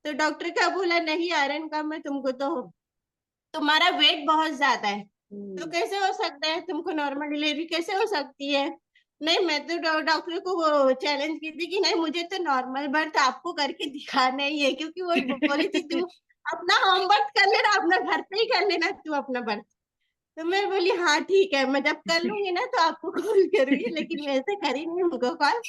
तो डॉक्टर क्या बोला, नहीं आयरन कम है तुमको, तो तुम्हारा वेट बहुत ज्यादा है, तो कैसे हो सकता है तुमको नॉर्मल डिलीवरी कैसे हो सकती है। नहीं मैं तो डॉक्टर को वो चैलेंज की थी कि नहीं मुझे तो नॉर्मल बर्थ आपको करके दिखाना ही है, क्योंकि वो बोली थी तू अपना होम बर्थ कर लेना, अपना घर पे ही कर लेना तू अपना बर्थ। तो मैं बोली हाँ ठीक है, मैं जब कर लूंगी ना तो आपको कॉल करूंगी, लेकिन वैसे करी नहीं उनको कॉल।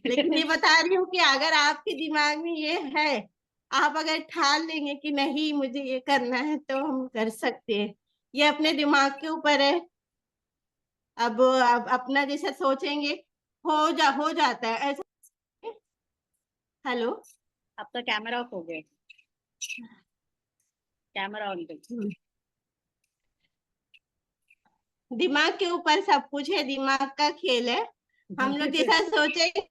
लेकिन ये बता रही हूँ कि अगर आपके दिमाग में ये है, आप अगर ठान लेंगे कि नहीं मुझे ये करना है, तो हम कर सकते हैं। ये अपने दिमाग के ऊपर है। अब अपना जैसा सोचेंगे हो जाता है ऐसा। हेलो। आपका कैमरा ऑफ हो गया, कैमरा ऑन कर। दिमाग के ऊपर सब कुछ है, दिमाग का खेल है। हम लोग जैसा सोचेंगे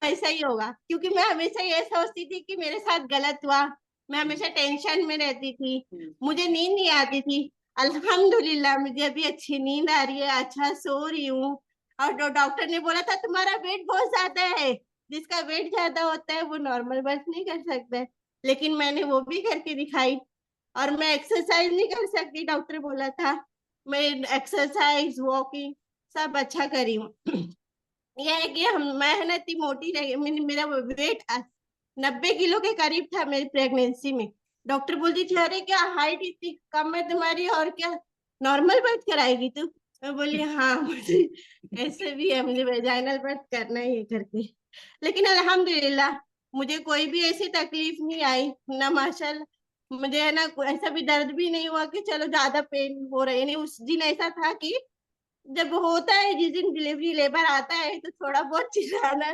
वैसा ही होगा, क्योंकि मैं हमेशा ये सोचती थी कि मेरे साथ गलत हुआ। मैं हमेशा टेंशन में रहती थी, मुझे नींद नहीं आती थी। अल्हम्दुलिल्लाह मुझे अभी अच्छी नींद आ रही है, अच्छा सो रही हूँ। और डॉक्टर ने बोला था तुम्हारा वेट बहुत ज्यादा है, जिसका वेट ज्यादा होता है वो नॉर्मल बर्थ नहीं कर सकता है। लेकिन मैंने वो भी करके दिखाई। और मैं एक्सरसाइज नहीं कर सकती, डॉक्टर बोला था। मैं एक्सरसाइज वॉकिंग सब अच्छा करी हूँ। यह है कि हम मैं है ना इतनी मोटी रही, मेरा वेट 90 किलो के करीब था मेरी प्रेगनेंसी में। डॉक्टर बोलती थी अरे क्या हाइट इतनी कम है तुम्हारी, और क्या नॉर्मल बर्थ कराएगी तू। मैं बोली हाँ मुझे ऐसे भी है, मुझे वेजाइनल बर्थ करना ही है करके। लेकिन अल्हम्दुलिल्लाह मुझे कोई भी ऐसी तकलीफ नहीं आई ना, माशाल्लाह। मुझे है ना ऐसा भी दर्द भी नहीं हुआ कि चलो ज्यादा पेन हो रहा है। यानी उस दिन ऐसा था कि जब होता है, जिस दिन डिलीवरी लेबर आता है तो थोड़ा बहुत चिल्लाना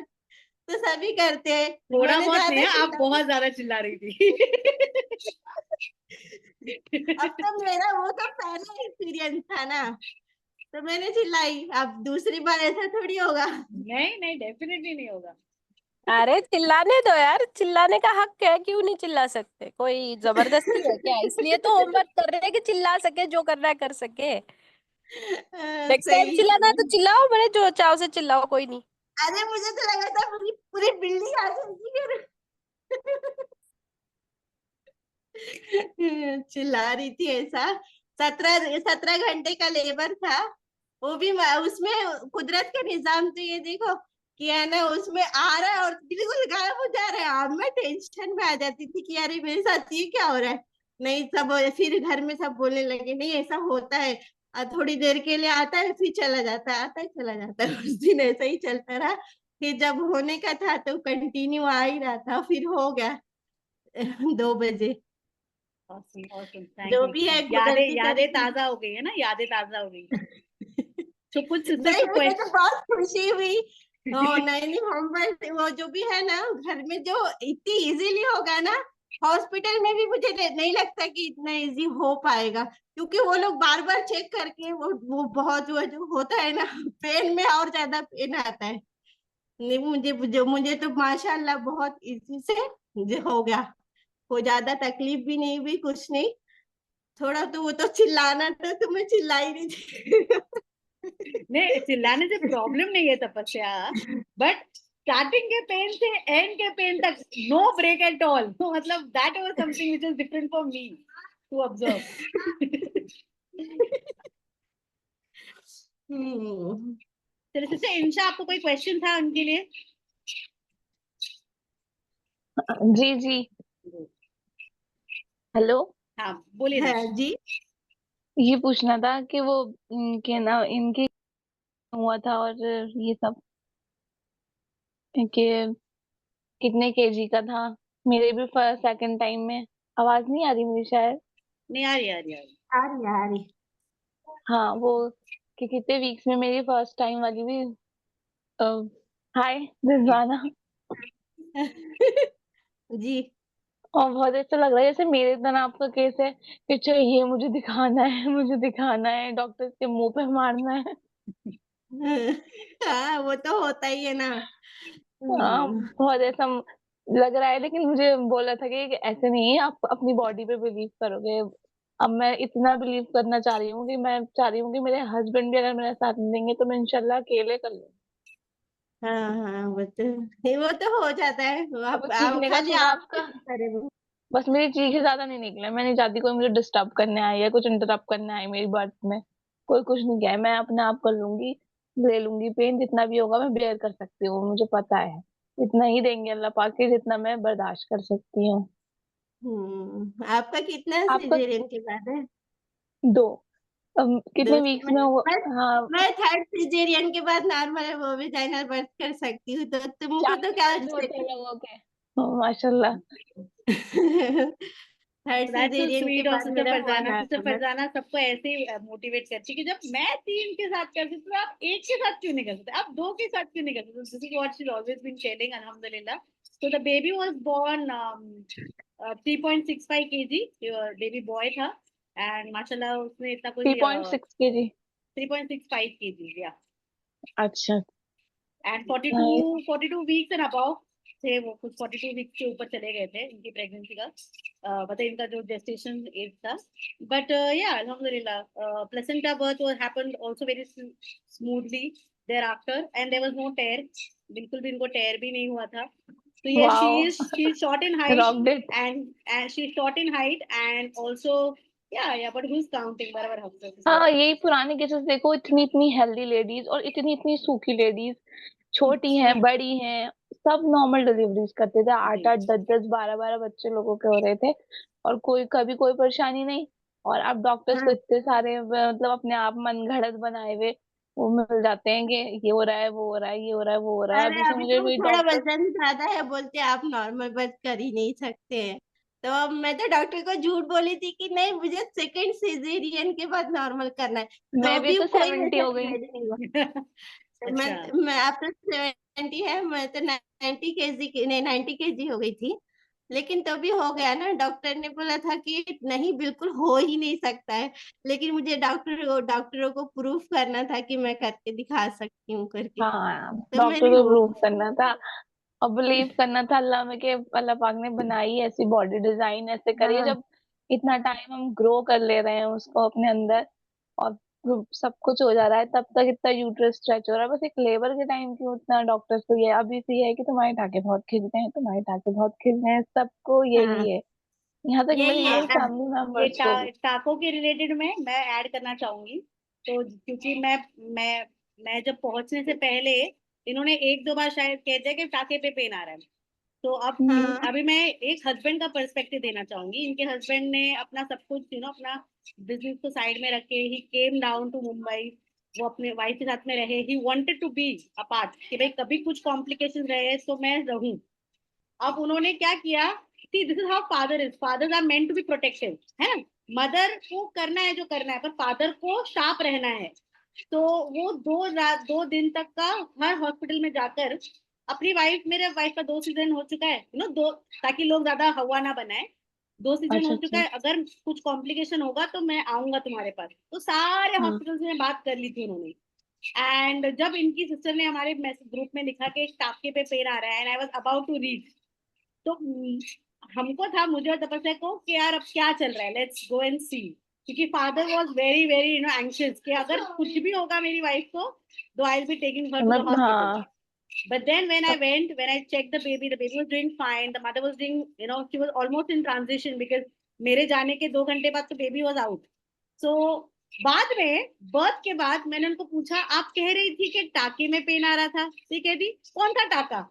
तो सभी करते हैं। थोड़ा मैंने बहुत नहीं ज्यादा है, आप चिल्लाया। बहुत ज्यादा चिल्ला रही थी। अब तो मेरा वो तो पहला एक्सपीरियंस था ना, तो मैंने चिल्लाई। अब दूसरी बार ऐसा थोड़ी होगा। नहीं नहीं, डेफिनेटली नहीं होगा। अरे चिल्लाने दो यार, चिल्लाने का हक है, क्यों नहीं चिल्ला सकते? कोई जबरदस्ती है क्या? इसलिए तो होमवर्क कर रहे हैं कि चिल्ला सके, जो करना है कर सके। नेक्स्ट टाइम सही चिल्लाना है है। तो चिल्लाओ, बड़े जो चाव से चिल्लाओ, कोई नहीं। अरे मुझे तो लगा था पूरी पूरी बिल्डिंग आ जाएगी। चिल्ला रही थी ऐसा। 17 17 घंटे का लेबर था वो भी। उसमें कुदरत का निजाम तो ये देखो कि है ना, उसमें आ रहा है और बिल्कुल गायब हो जा रहा है। अब मैं टेंशन में आ जाती थी कि अरे मेरे साथ ये क्या हो रहा है। नहीं, सब फिर घर में सब बोलने लगे नहीं ऐसा होता है। थोड़ी देर के लिए आता है फिर चला जाता है, आता है चला जाता है। उस दिन ऐसा ही चलता रहा। फिर जब होने का था तो कंटिन्यू आ ही रहा था, फिर हो गया 2 बजे। Awesome, awesome, thank जो you. भी है यादें कुदरती यादें तरीके ताजा हो गई है ना, यादें ताजा हो गई। तो कुछ सिस्टर नहीं, को मुझे तो क्वेश्चन। बहुत खुशी हुई। नहीं नहीं, होमवर्क वो जो भी है ना घर में जो इतनी इजीली होगा ना, हॉस्पिटल में भी मुझे नहीं लगता कि इतना इजी हो पाएगा। क्योंकि वो लोग बार बार चेक करके वो बहुत जो होता है ना, पेन में और ज्यादा पेन आता है। नहीं, मुझे तो माशाल्लाह बहुत इजी से हो गया। कोई ज्यादा तकलीफ भी नहीं हुई, कुछ नहीं। थोड़ा तो वो तो चिल्लाना था तो मैं चिल्ला ही नहीं थी। नहीं, चिल्लाने से प्रॉब्लम नहीं है तपस्या, बट स्टार्टिंग के पेन से एंड के पेन तक नो ब्रेक एट ऑल, तो मतलब that was something which is different for me to observe. Hmm. चलिए सिस्टर इंशा, आपको कोई क्वेश्चन था उनके लिए? जी जी। हेलो। हाँ बोलिए ना। हाँ जी। ये पूछना था कि वो इनके ना इनके हुआ था और ये सब कि कितने केजी का था। मेरे भी फर्स्ट सेकंड टाइम में आवाज नहीं आ रही मेरी शायद। नहीं आ रही, आ रही, आ रही। आ रही आ रही। हाँ वो कि कितने वीक्स में मेरी फर्स्ट टाइम वाली भी। हाय रिजवाना। जी। और बहुत ऐसा लग रहा है जैसे मेरे तरह आपका केस है कि चाहिए मुझे दिखाना है, मुझे दिखाना है, डॉक्टर के मुंह पे मारना है। हाँ, वो तो होता ही है ना। हाँ बहुत ऐसा लग रहा है, लेकिन मुझे बोला था कि ऐसे नहीं है, आप अपनी बॉडी पे बिलीव करोगे। अब मैं इतना बिलीव करना चाह रही हूँ कि मैं चाह रही हूँ कि मेरे हस्बैंड भी अगर मेरा साथ नहीं देंगे तो मैं इंशाल्लाह अकेले कर लूँ। हाँ हाँ, वो तो हो जाता है। अब आप चीखने का खाली सुना आप आपका। करे वो। बस मेरी चीखें ज्यादा नहीं निकले, मैं नहीं चाहती कोई मुझे डिस्टर्ब करने आए या कुछ इंटरप्ट करने आए मेरी बर्थ में। कोई कुछ नहीं किया है, मैं अपने आप कर लूंगी। ले लूंगी पेन, जितना भी होगा मैं बेयर कर सकती हूँ, मुझे पता है। इतना ही देंगे अल्लाह पाक के जितना मैं बर्दाश्त कर सकती हूँ। आपका कितना आपका सिजेरियन के बाद है? 2। कितने दोस्त वीक्स मैं में हुआ? मैं हाँ मैं थर्ड सिजेरियन के बाद नॉर्मल वो वेजाइनल बर्थ कर सकती हूँ, तो तुमको तो क्या चांसेस होते हैं लोगों के। माशाल्लाह। थर्ड दैट्स सो सिजेरियन के स्वीट ऑफ बाद सिस्टर मेरा हुआ फरजाना। Sister normal. फरजाना सबको ऐसे ही मोटिवेट करती है कि जब मैं 3 के साथ कर सकती हूँ, तो आप एक के साथ क्यों नहीं कर सकते, आप 2 के साथ क्यों नहीं कर सकते? This is what she always been telling, अल्हम्दुलिल्लाह। So the baby was born 3.65 kg, baby boy था। एंड माशाल्लाह उसने इतना थ्री कोई पॉइंट सिक्स के जी 3.65 kg, या अच्छा। And 42 nice. 42 वीक्स एंड अबाउ थे वो, कुछ 42 वीक्स के ऊपर चले गए थे इनकी प्रेगनेंसी का, मतलब इनका जो जेस्टेशन एज था। बट या अल्हम्दुलिल्लाह placenta birth was happened also very smoothly thereafter, and there was no tear, बिल्कुल भी इनको टेयर भी नहीं हुआ था। So yes, wow. she is short in height, रॉक डिट। and she is short in height, and also yeah, but who's counting? बराबर हफ्ते हाँ यही पुराने केसेस देखो, इतनी इतनी हेल्दी लेडीज और इतनी इतनी सूखी लेडीज, छोटी हैं बड़ी हैं, सब नॉर्मल डिलीवरीज करते थे। 8 8 10 10 12 12 बच्चे लोगों के हो रहे थे और कोई कभी कोई परेशानी नहीं। और अब डॉक्टर्स को हाँ इतने सारे मतलब अपने आप मन घड़त बनाए हुए वो मिल जाते हैं कि ये हो रहा है, वो हो रहा है, ये हो रहा है, वो हो रहा है। अरे अभी से अभी मुझे तो वही थोड़ा डॉक्टर वजन ज्यादा है, बोलते आप नॉर्मल बर्थ कर ही नहीं सकते हैं। तो अब मैं तो डॉक्टर को झूठ बोली थी कि नहीं, मुझे सेकंड सिजेरियन के बाद नॉर्मल करना है, मैं तो भी भी तो कोई 70 वैसा हो गई। इलाज नहीं हुआ। अच्छा। मैं आफ्टर 70 है, मैं तो 90 केजी की नहीं 90 केजी हो गई थी, लेकिन तो भी हो गया ना। डॉक्टर ने बोला था कि नहीं बिल्कुल हो ही नहीं सकता है, लेकिन मुझे डॉक्टरों को प्रूफ करना था कि मैं करके दिखा सकती हूँ करके, हाँ, तो डॉक्टर मैंने को वो प्रूव करना था और बिलीव करना था अल्लाह में कि अल्लाह पाक ने बनाई है, ऐसी बॉडी डिजाइन ऐसे करी है। हाँ जब इतना टाइम हम ग्रो कर ले रहे हैं उसको अपने अंदर और सब कुछ हो जा रहा है, तब तक इतना यूट्रस स्ट्रेच हो रहा है। बस एक लेबर के टाइम क्यों उतना डॉक्टर्स को ये अभी से ये है कि तुम्हारे टाके बहुत खिल रहे हैं, तुम्हारे टाके बहुत खिल रहे हैं, सबको हाँ यही है। यहाँ तक यही मेरे है। फैमिली ये मेंबर्स को भी। टाको के रिलेटेड में मैं ऐड करना चाहूंगी। तो क्योंकि मैं मैं जब पहुंचने से पहले इन्होंने एक दो बार शायद कहते हैं कि टाके पे पेन आ रहा है। तो अब हम्म। हाँ अभी मैं एक हस्बैंड का पर्सपेक्टिव देना चाहूंगी। इनके हस्बैंड ने अपना सब कुछ अपना बिजनेस को साइड में रख के he came down to Mumbai. वो अपने वाइफ के साथ में रहे। He wanted to be apart कि भाई कभी कुछ कॉम्प्लिकेशन रहे तो मैं रहूं। अब उन्होंने क्या किया। See this is how father is. Fathers are meant to be protective, है ना। मदर को करना है जो करना है, पर फादर को शार्प रहना है। तो वो 2 दिन तक का हर हॉस्पिटल में जाकर अपनी वाइफ, मेरे वाइफ का 2 सीजन हो चुका है दो, ताकि लोग ज्यादा हवा ना बनाए। 2 सीजन अच्छा हो चुका अच्छा। है, अगर कुछ कॉम्प्लिकेशन होगा तो मैं आऊंगा तुम्हारे पास। तो सारे हाँ हॉस्पिटल्स में बात कर ली थी उन्होंने। एंड जब इनकी सिस्टर ने हमारे मैसेज ग्रुप में लिखा कि एक टाके पे पेन आ रहा है, and I was about to read. तो हमको था, मुझे और तपस्या को, कि यार अब क्या चल रहा है, लेट्स गो एंड सी। क्योंकि father was very very anxious कि अगर कुछ भी होगा मेरी वाइफ को, तो I will be taking her तो टू मैं द हॉस्पिटल। हाँ But then when I तब went, when I checked the baby was doing fine. The mother was doing, she was almost in transition because मेरे जाने के 2 घंटे बाद तो बेबी वॉज आउट। सो बाद में बर्थ के बाद मैंने उनको पूछा, आप कह रही थी कि टाके में पेन आ रहा था, तो कहती कौन सा टाका,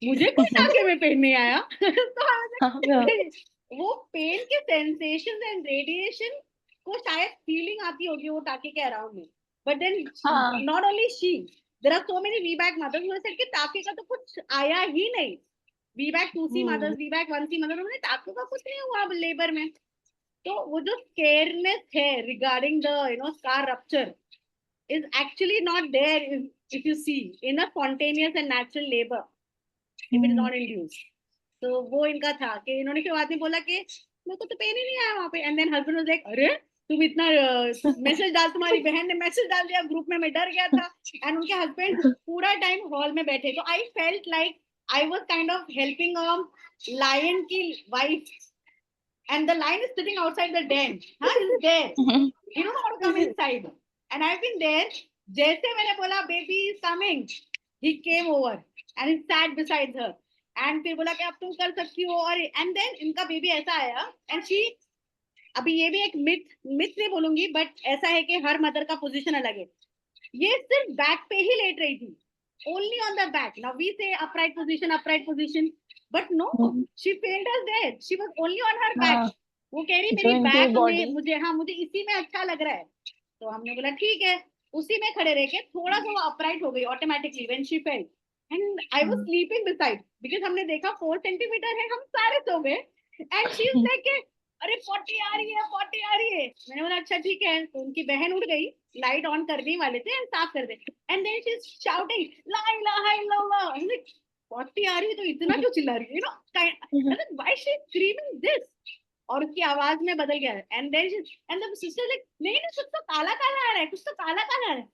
मुझे कोई टाके में पेन नहीं आया। तो I was हाँ like, वो पेन के सेंसेशन एंड रेडिएशन को शायद फीलिंग आती होगी वो टाके के अराउंड में। बट देन हाँ। Not only she, there are so many VBAC mothers who said कि टाके का तो कुछ आया ही नहीं। वीबैक 2C हम्म। मदर्स, वीबैक 1C मदर्स, उन्होंने टाकों का कुछ नहीं हुआ अब लेबर में। तो वो जो स्केयरनेस है regarding the scar rupture is actually not there if you see in a spontaneous and natural labor if it is hmm. not induced। तो वो इनका था कि इन्होंने फिर बाद में बोला कि मेरे को तो पेन ही नहीं आया वहां पे। And then husband was like, अरे तुम इतना मैसेज डाल, तुम्हारी बहन ने मैसेज डाल दिया ग्रुप में, मैं डर गया था। एंड उनके हस्बैंड पूरा टाइम हॉल में बैठे। तो I felt like I was kind of helping lion की wife, and the lion is sitting outside the den. Huh? He's there. He don't want to come inside. And I've been there. जैसे मैंने बोला baby is coming, he came over and he sat beside her. And फिर बोला कि अब तुम कर सकती हो। और and then इनका बेबी ऐसा आया and she, अभी ये भी एक मिथ नहीं बोलूंगी, बट ऐसा है कि हर मदर का पोजीशन अलग है। ये सिर्फ बैक पे ही लेट रही थी, only on the back. Now we say upright position, but no, she failed us there, she was only on her back. हाँ, वो कह रही जो मेरी इनकी बैक बॉडी में मुझे इसी में अच्छा लग रहा है। तो हमने बोला ठीक है, उसी में खड़े रह के थोड़ा सा वो अपराइट हो गई automatically when she failed. And I was sleeping beside, because हमने देखा 4 सेंटीमीटर है, हम सारे सो गए। एंड शी इज लाइक, अरे 40 आ रही है, 40 आ रही है। मैंने बोला अच्छा ठीक है। तो उनकी बहन उठ गई, लाइट ऑन करने वाले थे एंड साफ कर दे। And then she is shouting ला इलाहा इल्लल्लाह। 40 आ रही है तो इतना क्यों चिल्ला रही है, why she is screaming this. और उसकी आवाज में बदल गया। And then and the sister like, नहीं कुछ तो काला काला आ रहा है, कुछ तो काला काला आ रहा है।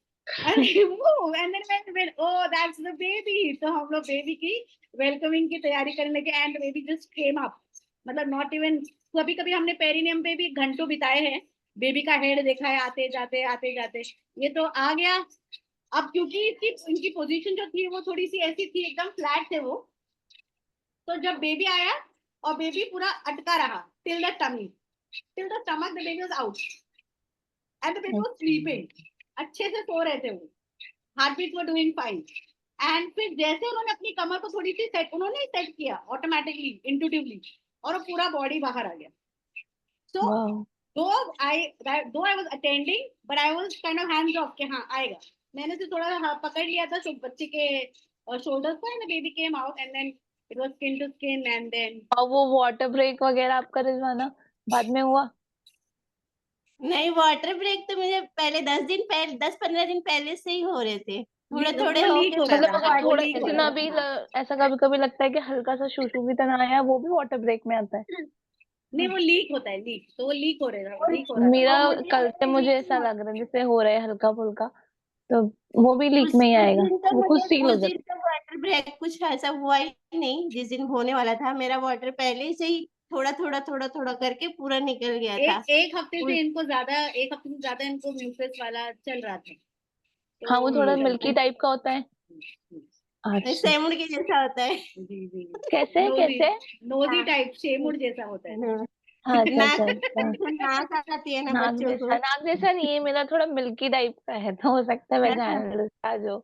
and then when oh that's the baby, तो हम लोग बेबी की वेलकमिंग की तैयारी करने लगे। And baby just came up, मतलब नॉट इवन। कभी कभी हमने पेरिनियम पे भी घंटों बिताए हैं, बेबी का हेड देखा है आते जाते आते जाते। ये तो आ गया। अब क्योंकि इसकी इनकी पोजीशन जो थी वो थोड़ी सी ऐसी थी, एकदम फ्लैट थे वो। तो जब बेबी आया और बेबी पूरा अटका रहा till the tummy, till the stomach, the baby was out and the baby was sleeping. अच्छे से सो रहे थे वो, heart beat were doing fine. And फिर जैसे उन्होंने अपनी कमर को थोड़ी सी सेट किया ऑटोमेटिकली इंट्यूटिवली, और वो पूरा बॉडी बाहर आ गया। सो वाह though I was attending, but I was kind of hands off कि हाँ आएगा. मैंने तो थोड़ा पकड़ लिया था बच्चे के shoulders को, and the baby came out, and then it was skin to skin, and then और वो वाटर ब्रेक वगैरह आपका रिजवाना बाद में हुआ? नहीं, वाटर ब्रेक तो मुझे पहले 10-15 दिन पहले से ही हो रहे थे, थोड़े वो थोड़े लीक होके हो रहा मतलब था. हाँ, वो थोड़ा लीक हो इतना रहा भी था. ऐसा कभी कभी लगता है कि हल्का सा शूशू की तरह आया, वो भी वाटर ब्रेक में आता है। नहीं, वो लीक होता है, लीक. तो वो लीक हो रहा था, लीक हो रहा मेरा था. कल से मुझे ऐसा लग रहा है जैसे हो रहा है हल्का फुल्का, तो वो भी लीक में ही उस आएगा, दिन तो वो खुद मुझे सील हो उस दिन जाता तो वाटर ब्रेक कुछ ऐसा हुआ ही नहीं, जिस दिन होने वाला था मेरा वाटर पहले से ही थोड़ा करके पूरा निकल गया था। एक हफ्ते से इनको म्यूकस वाला चल रहा था. है। हाँ, वो थोड़ा तो मिल्की टाइप का होता है। अच्छा, सेमुड़ के जैसा होता है। जी जी. कैसे कैसे? नोजी हाँ। टाइप, शेमुड़ जैसा होता है. हाँ। हाँ, अच्छा नाक अच्छा अच्छा। नाक आती है ना नाक बच्चों जैसा, को, नाक जैसा नहीं है मेरा, थोड़ा मिल्की टाइप का है, तो हो सकता है है ना? वैजाइनल का जो।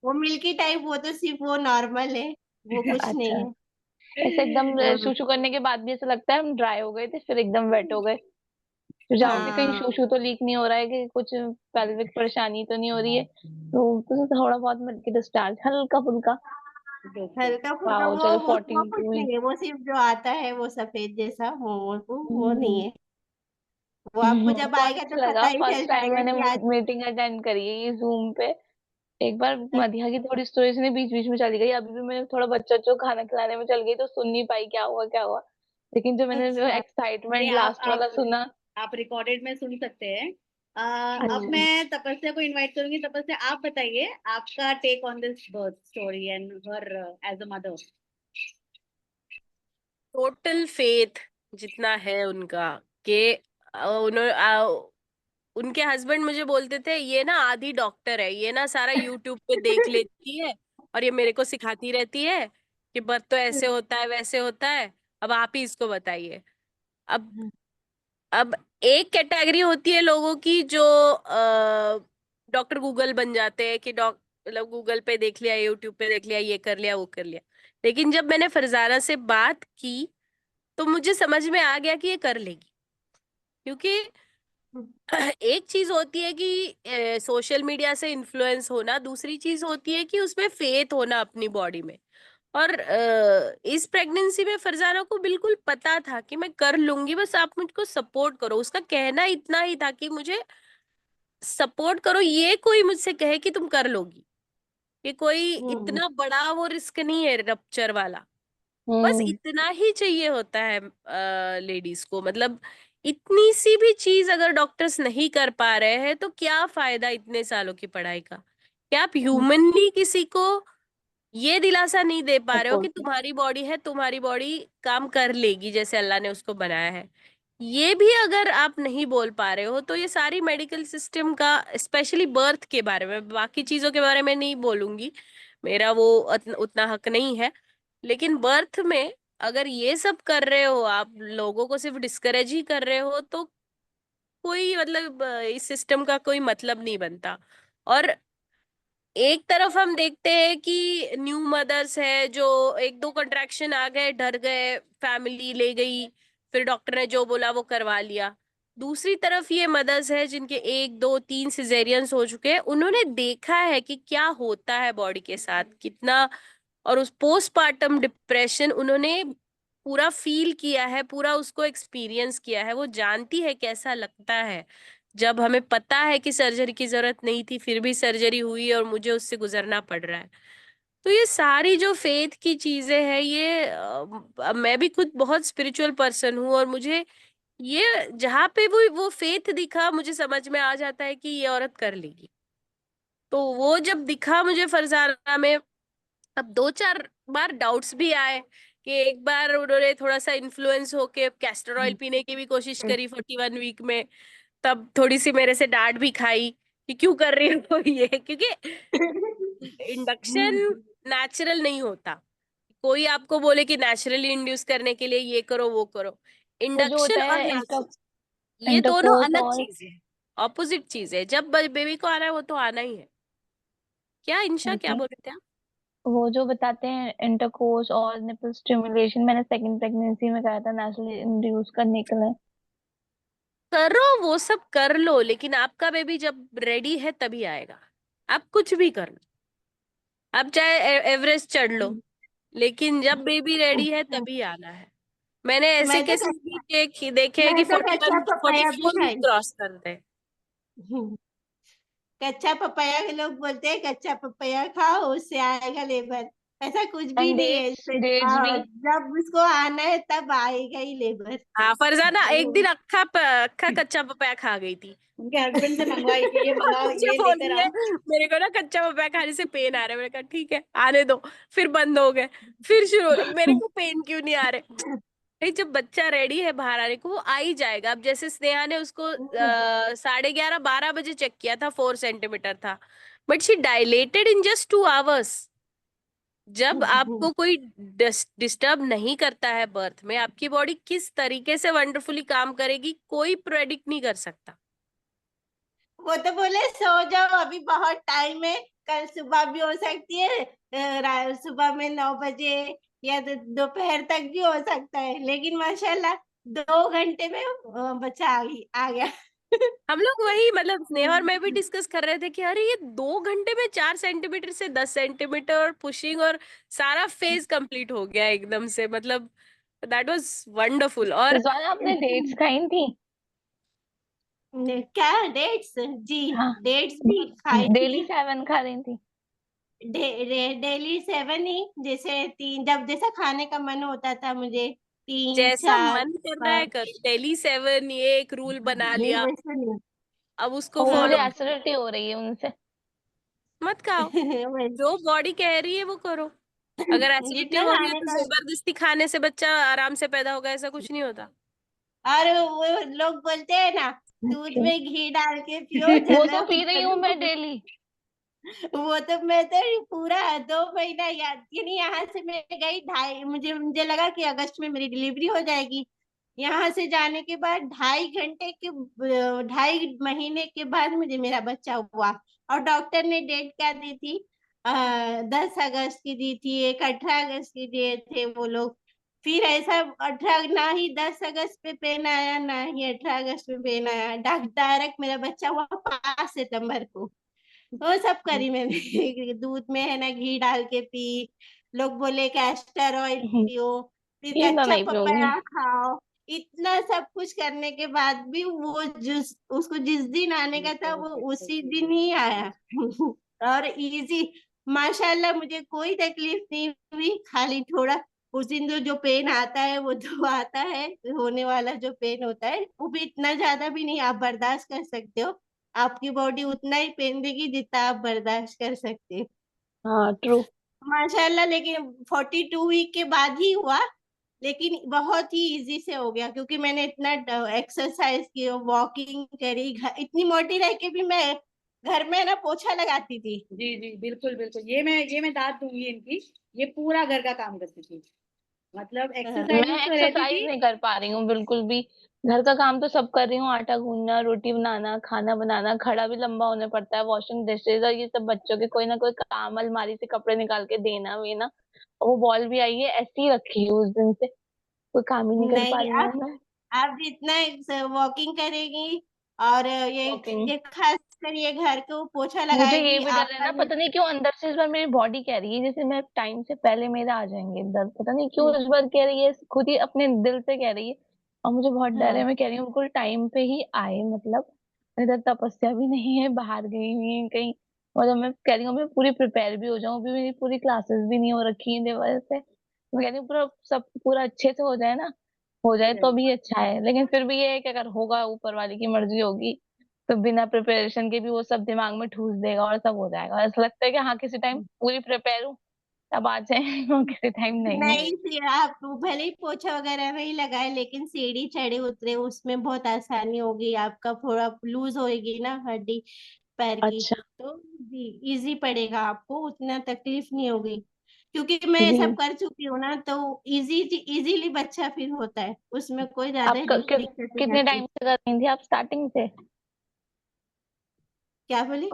वो मिल्की टाइप, वो तो सिर्फ वो नॉर्मल है, वो कुछ नहीं अच्छा, है। ऐसे एकदम हाँ। शूशू करने के बाद भी ऐसा लगता है हम ड्राई हो गए थे फिर एकदम वेट हो गए, फिर जाओगे कहीं हाँ, शूशू तो लीक नहीं हो रहा है कि कुछ पेल्विक परेशानी तो नहीं हो रही है, तो थोड़ा बहुत मिल्की डिस्चार्ज हल्का फुल्का। हल्का फुल्का वाओ, वो चलो वो 14 वो कुछ टू ही। नहीं है, वो सिर्फ जो आता है वो सफेद जैसा वो नहीं है। वो आपको जब बहुत आएगा तो अच्छा पता लगा, ही चल फर्स्ट टाइम जाएगा मैंने कि आज। मीटिंग अटेंड करी है ये जूम पे। एक बार मधिया की थोड़ी स्टोरीज ने बीच बीच में चली गई, अभी भी मैं थोड़ा बच्चा को खाना खिलाने में चल गई तो सुन नहीं पाई क्या हुआ क्या हुआ, लेकिन जो मैंने जो अच्छा। ये एक्साइटमेंट लास्ट वाला सुना। आप रिकॉर्डेड में सुन सकते हैं. अब अच्छा, मैं तपस्या को इनवाइट करूंगी. तपस्या, आप बताइए आपका take on this birth story and her as a mother. Total faith जितना है उनका कि उनके हस्बैंड मुझे बोलते थे ये ना आधी डॉक्टर है, ये ना सारा यूट्यूब पे देख लेती है और ये मेरे को सिखाती रहती है कि बर्थ तो ऐसे होता है वैसे होता है, अब आप ही इसको बताइए। अब अब एक कैटेगरी होती है लोगों की जो डॉक्टर गूगल बन जाते हैं कि मतलब गूगल पे देख लिया, यूट्यूब पे देख लिया, ये कर लिया वो कर लिया। लेकिन जब मैंने फरजाना से बात की तो मुझे समझ में आ गया कि ये कर लेगी, क्योंकि एक चीज होती है कि सोशल मीडिया से इन्फ्लुएंस होना, दूसरी चीज होती है कि उसमें फेथ होना अपनी बॉडी में। और इस प्रेगनेंसी में फरजाना को बिल्कुल पता था कि मैं कर लूंगी, बस आप मुझको सपोर्ट करो। उसका कहना इतना ही था कि मुझे सपोर्ट करो, ये कोई मुझसे कहे कि तुम कर लोगी, ये कोई हम्म। इतना बड़ा वो रिस्क नहीं है रप्चर वाला। बस हम्म, इतना ही चाहिए होता है लेडीज को, मतलब इतनी सी भी चीज अगर डॉक्टर्स नहीं कर पा रहे हैं तो क्या फायदा इतने सालों की पढ़ाई का। क्या आप ह्यूमनली किसी को ये दिलासा नहीं दे पा रहे हो कि सपोर्ट। तुम्हारी बॉडी है, तुम्हारी बॉडी काम कर लेगी जैसे अल्लाह ने उसको बनाया है। ये भी अगर आप नहीं बोल पा रहे हो तो ये सारी मेडिकल सिस्टम का, स्पेशली बर्थ के बारे में, बाकी चीजों के बारे में नहीं बोलूंगी, मेरा वो उतना हक नहीं है, लेकिन बर्थ में अगर ये सब कर रहे हो, आप लोगों को सिर्फ डिस्करेज ही कर रहे हो, तो कोई मतलब इस सिस्टम का कोई मतलब नहीं बनता। और एक तरफ हम देखते हैं कि न्यू मदर्स है जो एक दो कंट्रैक्शन आ गए, डर गए, फैमिली ले गई, फिर डॉक्टर ने जो बोला वो करवा लिया। दूसरी तरफ ये मदर्स है जिनके एक दो तीन सिजेरियंस हो चुके हैं, उन्होंने देखा है कि क्या होता है बॉडी के साथ कितना, और उस पोस्टपार्टम डिप्रेशन उन्होंने पूरा फील किया है, पूरा उसको एक्सपीरियंस किया है, वो जानती है कैसा लगता है जब हमें पता है कि सर्जरी की जरूरत नहीं थी फिर भी सर्जरी हुई और मुझे उससे गुजरना पड़ रहा है। तो ये सारी जो फेथ की चीजें हैं, ये मैं भी खुद बहुत स्पिरिचुअल पर्सन हूँ, और मुझे ये जहाँ पे वो फेथ दिखा मुझे समझ में आ जाता है कि ये औरत कर लेगी। तो वो जब दिखा मुझे फरजाना में, अब दो चार बार डाउट्स भी आए कि एक बार उन्होंने थोड़ा सा इन्फ्लुएंस होके कैस्टर ऑयल पीने की भी कोशिश करी 41 वीक में, तब थोड़ी सी मेरे से डांट भी खाई कि क्यों कर रही हो ये, क्योंकि इंडक्शन नेचुरल नहीं होता। कोई आपको बोले कि नेचुरली इंड्यूस करने के लिए ये करो वो करो, वो जो इंडक्शन होता और है नेचुरल ये दोनों इंटरकोर्स अलग और चीज है, ऑपोजिट चीज है। जब बेबी को आना है वो तो आना ही है। क्या इंशा क्या ओके, बोल रहे थे आप? वो जो बताते हैं इंटरकोर्स और निपल स्टिमुलेशन, मैंने सेकंड प्रेगनेंसी में कहा था नेचुरली इंड्यूस करने के लिए। करो, वो सब कर लो, लेकिन आपका बेबी जब रेडी है तभी आएगा। आप कुछ भी कर लो, आप चाहे एवरेस्ट चढ़ लो, लेकिन जब बेबी रेडी है तभी आना है। मैंने ऐसे मैं तो केसेस भी देखे हैं मैं कि तो कच्चा 41 पपाया भी 44 वीक खाई। क्रॉस करते हैं। कच्चा पपाया के लोग बोलते हैं कच्चा पपाया खाओ उससे आएगा लेबर। ऐसा कुछ भी एंड नहीं है डेट्स डेट्स भी। जब उसको आना है तब आएगा ही लेबर। हाँ, फरजाना एक दिन अक्खा कच्चा पपाया खा गई थी। उनके हस्बैंड से मंगवाई कि ये मंगाओ, मुझे ये बोल लेकर रही है, आओ। मेरे को ना कच्चा पपाया खाने से पेन आ रहा है। मैंने कहा ठीक है आने दो, फिर बंद हो गए, फिर शुरू हो रहे, मेरे को पेन क्यों नहीं आ रहे? भाई जब बच्चा रेडी है बाहर आने को, वो आ ही जाएगा। अब जैसे स्नेहा ने उसको 11:30-12 बजे चेक किया था, 4 सेंटीमीटर था, but she dilated in just 2 hours. जब आपको कोई डिस्टर्ब नहीं करता है बर्थ में, आपकी बॉडी किस तरीके से वंडरफुली काम करेगी कोई प्रेडिक्ट नहीं कर सकता। वो तो बोले सो जाओ अभी बहुत टाइम है, कल सुबह भी हो सकती है, सुबह में 9 बजे या दोपहर तक भी हो सकता है, लेकिन माशाल्लाह 2 घंटे में बच्चा आ गया। हम लोग वही, मतलब स्नेहा और मैं भी डिस्कस कर रहे थे कि अरे ये 2 घंटे में 4 सेंटीमीटर से 10 सेंटीमीटर और पुशिंग और सारा फेज कंप्लीट हो गया एकदम से। मतलब दैट वाज वंडरफुल। और रिजवाना आपने डेट्स खाई थी? क्या डेट्स? जी, हाँ, डेट्स भी खाई डेली थी। 7 खा रही थी? डेली 7 ही, जैसे 3 जब जैसा खाने का मन होता था मुझे, 3 जैसा 4 मन कर रहा है 5। करो, डेली 7 ये एक रूल बना नहीं लिया, वैसा नहीं। अब उसको वो मुझे फॉलो एसिडिटी हो रही है उनसे। मत खाओ। जो बॉडी कह रही है वो करो। अगर एसिडिटी जितना हो रही है खाने तो का। जबरदस्ती खाने से बच्चा आराम से पैदा होगा, ऐसा कुछ नहीं होता। और वो लोग बोलते हैं ना, दूध Okay. में घी डाल के पियो वो जल्द तो पी रही हूँ मैं डेली। वो तो मैं तो पूरा 2 महीना याद, यानी यहाँ से मैं गई, मुझे लगा कि अगस्त में मेरी डिलीवरी हो जाएगी। यहाँ से जाने के बाद 2.5 महीने के बाद मुझे मेरा बच्चा हुआ। और डॉक्टर ने डेट क्या दी थी, 10 अगस्त की दी थी, एक 18 अगस्त की दिए थे वो लोग। फिर ऐसा 18 ना ही 10 अगस्त पे पेन आया, ना ही 18 अगस्त में पेन आया, डायरेक्ट मेरा बच्चा हुआ 5 सितंबर को। वो सब करी मैंने। दूध में है ना घी डाल के पी, लोग बोले कैस्टर ऑयल पियो, फिर ये तो कच्चा नहीं पीऊंगी। पपाया खाओ। इतना सब कुछ करने के बाद भी वो जिस दिन आने का था वो उसी दिन ही आया। और इजी, माशाल्लाह मुझे कोई तकलीफ नहीं हुई, खाली थोड़ा उस दिन जो पेन आता है वो तो आता है, होने वाला जो पेन होता है वो भी इतना ज्यादा भी नहीं, आप बर्दाश्त कर सकते हो। आपकी बॉडी उतना ही पेन देगी जितना आप बर्दाश्त कर सकते हो। हाँ ट्रू। माशाल्लाह, लेकिन 42 वीक के बाद ही हुआ, लेकिन बहुत ही इजी से हो गया, क्योंकि मैंने इतना एक्सरसाइज की, वॉकिंग करी, इतनी मोटी रह के भी मैं घर में ना पोछा लगाती थी। जी जी, बिल्कुल बिल्कुल, ये मैं दाद दूंगी इनकी। ये पूरा घर का काम करती थी, मतलब एक्सरसाइजेस मैं तो रहती एक्सरसाइज थी। नहीं कर पा रही हूँ बिल्कुल भी। घर का काम तो सब कर रही हूँ, आटा गूंदना, रोटी बनाना, खाना बनाना, खड़ा भी लंबा होने पड़ता है, वॉशिंग डिशेज और ये सब बच्चों के कोई ना कोई काम, अलमारी से कपड़े निकाल के देना वेना। और वो बॉल भी आई है ऐसी ही रखी है उस दिन से, कोई काम ही नहीं कर पा नहीं, रही हूँ मैं। आप जितना वॉकिंग करेगी और वॉकिंग। ये खास कर ये घर को पोछा मुझे ये लगाएगी भी डर है आपका ना, पता नहीं क्यों अंदर से इस बार मेरी बॉडी कह रही है जैसे मैं टाइम से पहले मेरे आ जाएंगे दर्द, पता नहीं क्यों इस बार कह रही है, खुद ही अपने दिल से कह रही है। और मुझे बहुत डर है, हाँ। मैं कह रही हूँ बिल्कुल टाइम पे ही आए, मतलब इधर तपस्या भी नहीं है, बाहर गई हुई है कहीं। मतलब मैं कह रही हूँ मैं पूरी प्रिपेयर भी हो जाऊँ, अभी मेरी पूरी क्लासेस भी नहीं हो रखी है वजह से। मैं कह रही हूँ पूरा सब पूरा अच्छे से हो जाए ना, हो जाए तो भी अच्छा है, लेकिन फिर भी ये है कि अगर होगा ऊपर वाले की मर्जी होगी, तो बिना प्रिपरेशन के भी वो सब दिमाग में ठूस देगा और सब हो जाएगा। ऐसा लगता है कि हाँ किसी टाइम पूरी प्रिपेयर हूँ तब आ जाए और किसी टाइम नहीं हूँ। नहीं, फिर आप भले ही पोछा वगैरह नहीं लगाए, लेकिन सीढ़ी चढ़े उतरे उसमें बहुत आसानी होगी, आपका थोड़ा लूज होएगी ना हड्डी पैर की, अच्छा। तो जी इजी पड़ेगा आपको, उतना तकलीफ नहीं होगी। क्योंकि मैं ये सब जी। कर चुकी हूँ ना, तो इजीली बच्चा फिर होता है, उसमें कोई ज्यादा आप दिक्कत नहीं कितने आती। टाइम से कर रही थी आप स्टार्टिंग से? क्या बोली?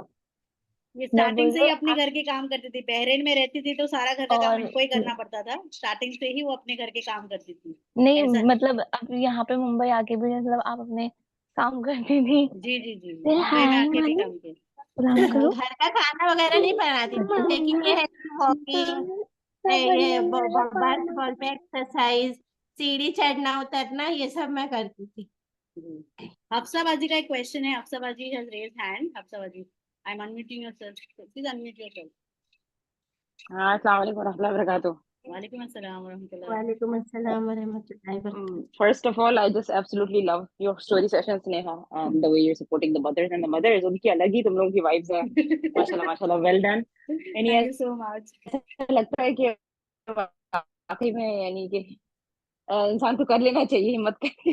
ये मैं स्टार्टिंग बोल से रही ही हूँ अपने आप। घर के काम करती थी, बहरेन में रहती थी तो सारा घर का काम और इनको ही करना पड़ता था। स्टार्टिंग से ही वो अपने घर के काम करती थी। नहीं ऐसा नहीं। मतलब अब यहाँ पे मुंबई आके भी मतलब आप अपने काम करती थी। जी जी जी Say मुंबई में hi, अकेले Manu. काम किया। प्रणाम करो। घर का खाना वगैरह नहीं बनाती थी, लेकिन ये है कि वॉकिंग, ये बास्केटबॉल पे एक्सरसाइज, सीढ़ी चढ़ना उतरना, ये सब मैं करती थी। जी। हफ्सा बाजी का एक क्वेश्चन है। हफ्सा बाजी हैज रेज हैंड। हफ्सा बाजी, I am unmuting yourself, please unmute yourself. हाँ, अस्सलाम वालेकुम रहमतुल्लाहि व बरकातुहू. वालेकुम अस्सलाम व रहमतुल्लाह। वालेकुम अस्सलाम वरहमतुल्लाहि वबरकातुहू। First of all, I just absolutely love your story sessions, Neha, and the way you're supporting the mothers and the mothers. उनकी अलग ही तुम लोगों की vibes है. माशाल्लाह माशाल्लाह, well done. यानी थैंक यू सो मच। ऐसा लगता है कि वाकई में यानी कि इंसान को कर लेना चाहिए हिम्मत करके.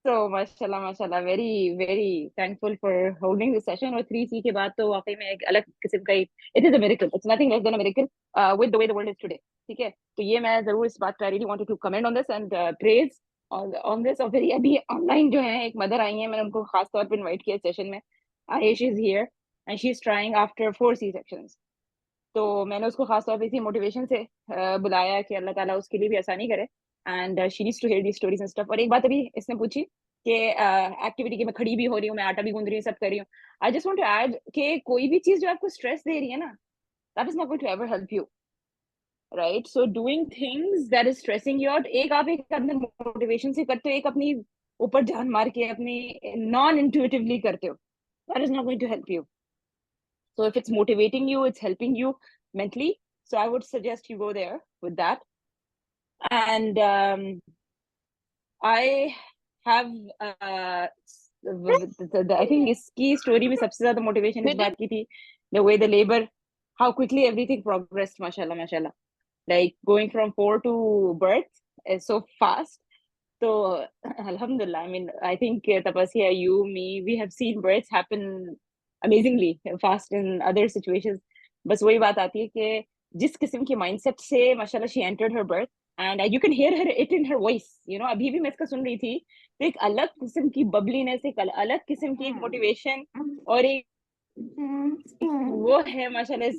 So माशाल्लाह माशाल्लाह, very thankful for holding this session. और 3C के बाद तो वाकई में एक अलग किस्म का it is a miracle. It's nothing less than a miracle with the way the world is today. ठीक है, तो ये मैं जरूर इस बात का I really wanted to comment on this and praise on this. और फिर अभी ऑनलाइन जो है एक मदर आई है, मैंने उनको खास तौर पे इनवाइट किया सेशन में. Ayush is here and she is trying after 4 C-sections. तो मैंने उसको खास तौर पे इसी मोटिवेशन से बुलाया कि अल्लाह ताला उसके लिए भी आसानी करे and she needs to hear the stories and stuff. और एक बात अभी इसने पूछी कि एक्टिविटी के मैं खड़ी भी हो रही हूँ, मैं आटा भी गूंद रही हूँ, सब कर रही हूँ. I just want to add कि कोई भी चीज जो आपको स्ट्रेस दे रही है ना, that is not going to ever help you, right? So doing things that is stressing you out, एक आप एक अंदर मोटिवेशन से करते हो, एक अपनी ऊपर जान मार के अपनी नॉन इंट्यूटिवली करते हो, that is not going to help you. So if it's motivating you, it's helping you mentally. So I would suggest you go there with that. And I have, I think इसकी story में सबसे ज़्यादा motivation इस बात की थी, the way the labor, how quickly everything progressed, mashallah, mashallah. Like going from 4 to birth is so fast. So alhamdulillah, I mean, I think Tapasya, you, me, we have seen births happen amazingly fast in other situations. बस वही बात आती है कि जिस किस्म के mindset से माशाल्लाह she entered her birth and you can hear her it in her voice, you know. अभी भी मैं इसका सुन रही थी तो एक अलग किस्म की bubbliness, एक अलग किस्म की एक motivation और एक वो है माशाल्लाह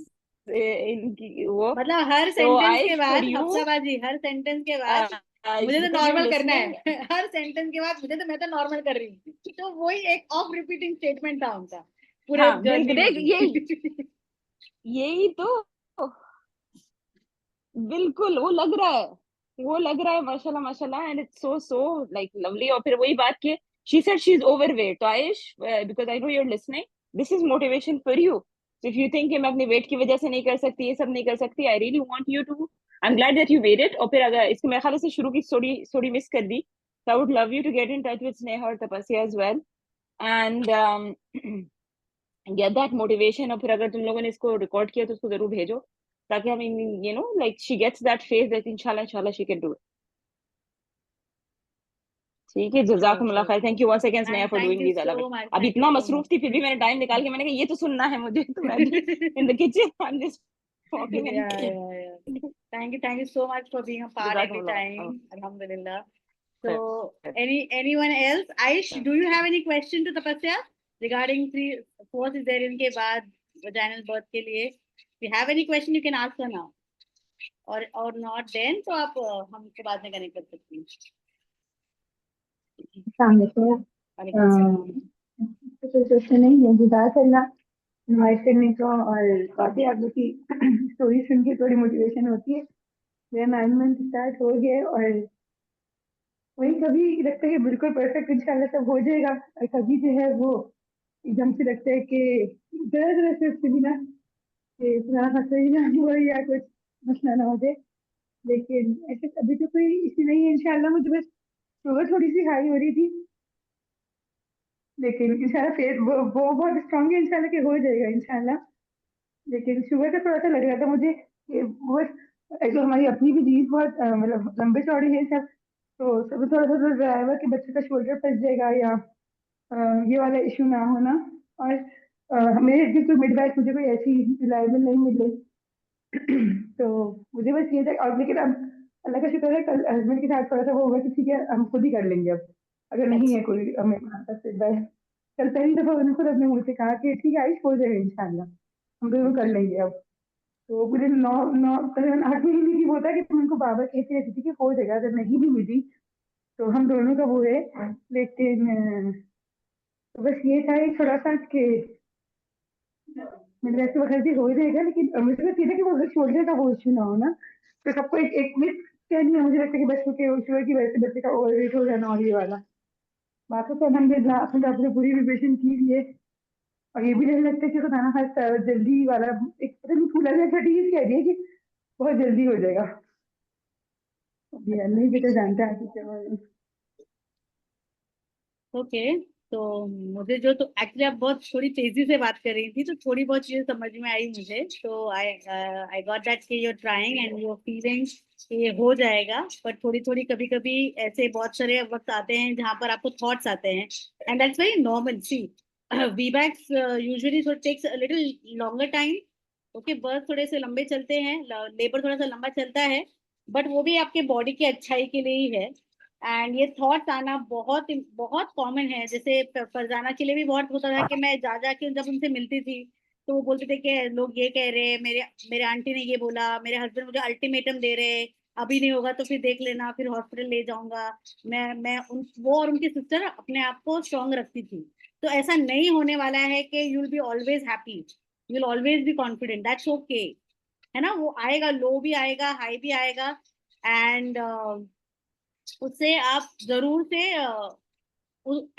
इनकी वो. मतलब हर So सेंटेंस के Aish, बाद, for you, हफ्सा बाजी, हर सेंटेंस के बाद मुझे तो because you're नॉर्मल करना listening, है। हर सेंटेंस के बाद मैं तो नॉर्मल कर रही हूँ, तो वही एक ऑफ रिपीटिंग स्टेटमेंट था उनका पूरे हाँ जर्नी बिल्कुल, में देख यही तो बिल्कुल वो लग रहा है माशाल्लाह माशाल्लाह, and it's so like lovely. और फिर वही बात कि she said she is overweight. तो Ayush, because I know you are listening, this is motivation for you. So if you think कि मैं अपने वेट की वजह से नहीं कर सकती, ये सब नहीं कर सकती, I really want you to, I am glad that you made it. और फिर अगर इसके मेरे ख्याल से शुरू की स्टोरी मिस कर दी, so I would love you to get in touch with Sneha or Tapasya as well and get that motivation. और फिर अगर तुम लोगों ने इसको रिकॉर्ड किया तो उसको जरूर भेजो ताकि हम you know like she gets that phase that inshallah she can do it. ठीक है, जज़ाकुमुल्लाह खैर. Thank you once again Sneha for thank doing you these सो अलग. मच, अब थैंक यू इतना सो मसरूफ थी फिर भी मैंने टाइम निकाल के मैंने कहा ये तो सुनना है मुझे, तो मैं in the kitchen I'm just talking and yeah. Thank you so much for being a part every time. Alhamdulillah. So anyone else? Aish, do you have any question to Tapasya regarding 4th cesarean के बाद vaginal birth के लिए? If you have any question, you can ask her now. Or not then, तो आप हमसे बाद में connect कर सकती हैं. वालेकुम अस्सलाम. तो क्वेश्चन नहीं है, जज़ाकल्लाह इनवाइट करने का, और काफी आप लोग की स्टोरी सुन के थोड़ी मोटिवेशन होती है. मेरा 9 मंथ स्टार्ट हो गया और वही कभी लगता है कि बिल्कुल परफेक्ट इंशाल्लाह सब हो जाएगा, और कभी जो है वो एकदम से लगता है कि जरा से उसके बिना कि इतना सही ना हो या कुछ मसला ना हो जाए. लेकिन ऐसे अभी तो कोई इश्यू नहीं है इंशाल्लाह. मुझे बस शुगर थोड़ी सी हाई हो रही थी, लेकिन इंशाल्लाह फिर वो बहुत स्ट्रांग है इंशाल्लाह कि हो जाएगा इंशाल्लाह. लेकिन शुगर का थोड़ा सा लग रहा था मुझे कि बस एक तो हमारी अपनी भी जीभ बहुत मतलब लंबे चौड़े हैं सब, तो सब थोड़ा सा ड्राइवर के बच्चे का शोल्डर फंस जाएगा या ये वाला इशू ना होना. और मेरे इर्द गिर्द मिडवाइफ मुझे कोई ऐसी रिलायबल नहीं मिले. तो मुझे बस ये था. और लेकिन अब अल्लाह का शुक्र है कल हस्बैंड के साथ थोड़ा सा वो होगा कि ठीक है हम खुद ही कर लेंगे अब, अगर नहीं है कोई हमें फीडबैक. कल पहली दफा उन्होंने खुद अपने मुंह से कहा कि ठीक है आयुष हो जाएगा इंशाल्लाह, हम दोनों कर लेंगे अब. तो मुझे 9 8 महीने की होता है कि तुम उनको बार बार कहती रहती थी कि हो जाएगा, अगर नहीं भी मिली तो हम दोनों का वो है, लेकिन तो बस ये था एक थोड़ा सा कि मतलब ऐसे वक्त भी हो ही रहेगा, लेकिन मुझे बस ये था कि वो शोल्डर का वो इशू ना हो ना, तो सबको एक एक मिस क्या नहीं है, मुझे लगता है कि बच्चों के शुगर की वजह से बच्चे का ओवरवेट हो जाना और ये वाला। बाकी तो अलहमदिल्ला अपने डॉक्टर ने पूरी प्रिपरेशन की हुई है, और ये भी नहीं लगता कि खाना खा जल्दी वाला एक पता नहीं फूला जैसा चीज कह रही है कि बहुत जल्दी हो जाएगा। अभी अल्लाह ही बेटा जानता है कि क्या होगा। ओके। तो मुझे जो तो एक्चुअली आप बहुत थोड़ी तेजी से बात कर रही थी, तो थोड़ी बहुत चीजें समझ में आई मुझे। तो आई गॉट दैट कि you are trying and you're feeling ये हो जाएगा, पर थोड़ी थोड़ी कभी कभी ऐसे बहुत सारे वक्त आते हैं जहाँ पर आपको थॉट्स आते हैं, and that's very normal. See VBACs usually takes a little longer time. Okay, birth थोड़े से लंबे चलते हैं, लेबर थोड़ा सा लंबा चलता है, बट वो भी आपके बॉडी की अच्छाई के लिए ही है। एंड ये थॉट्स आना बहुत बहुत कॉमन है। जैसे फरजाना के लिए भी बहुत होता था कि मैं जा जा के जब उनसे मिलती थी तो वो बोलते थे कि लोग ये कह रहे हैं, मेरे मेरे आंटी ने ये बोला, मेरे हस्बैंड मुझे अल्टीमेटम दे रहे हैं, अभी नहीं होगा तो फिर देख लेना, फिर हॉस्पिटल ले जाऊंगा। मैं वो और उनकी सिस्टर अपने आप को स्ट्रांग रखती थी। तो ऐसा नहीं होने वाला है कि you will be always happy, you will always be confident, that's okay. है ना, वो आएगा, लो भी आएगा, हाई भी आएगा। एंड उससे आप जरूर से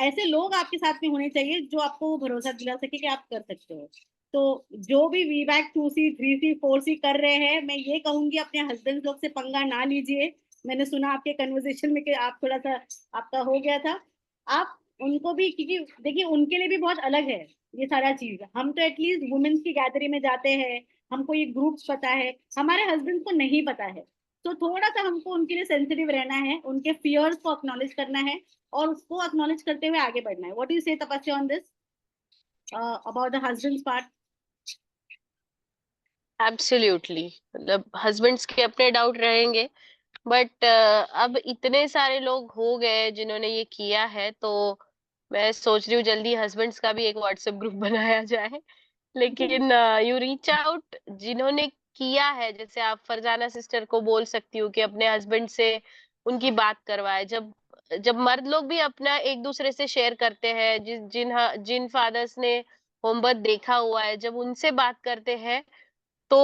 ऐसे लोग आपके साथ में होने चाहिए जो आपको वो भरोसा दिला सके कि आप कर सकते हो। तो जो भी वीबैक 2C 3C 4C कर रहे हैं, मैं ये कहूंगी अपने हस्बैंड लोग से पंगा ना लीजिए। मैंने सुना आपके कन्वर्सेशन में कि आप थोड़ा सा आपका हो गया था। आप उनको भी, क्योंकि देखिए उनके लिए भी बहुत अलग है ये सारा चीज। हम तो एटलीस्ट वुमेन्स की गैदरिंग में जाते हैं, हमको ये ग्रुप्स पता है, हमारे हस्बैंड को नहीं पता है। तो थोड़ा सा हमको उनके लिए सेंसिटिव रहना है, उनके फियर्स को एक्नॉलेज करना है और उसको एक्नॉलेज करते हुए आगे बढ़ना है। What do you say Tapasya on this about the husband's part? Absolutely, मतलब हस्बैंड्स के अपने डाउट रहेंगे, बट अब इतने सारे लोग हो गए जिन्होंने ये किया है, तो मैं सोच रही हूँ जल्दी हस्बैंड्स का भी एक व्हाट्सएप ग्रुप बनाया जाए। लेकिन यू रीच आउट जिन्होंने किया है, जैसे आप फरजाना सिस्टर को बोल सकती हूँ कि अपने हस्बैंड से उनकी बात करवाए। जब जब मर्द लोग भी अपना एक दूसरे से शेयर करते हैं, जिन फादर्स ने होमबर्क देखा हुआ है, जब उनसे बात करते हैं तो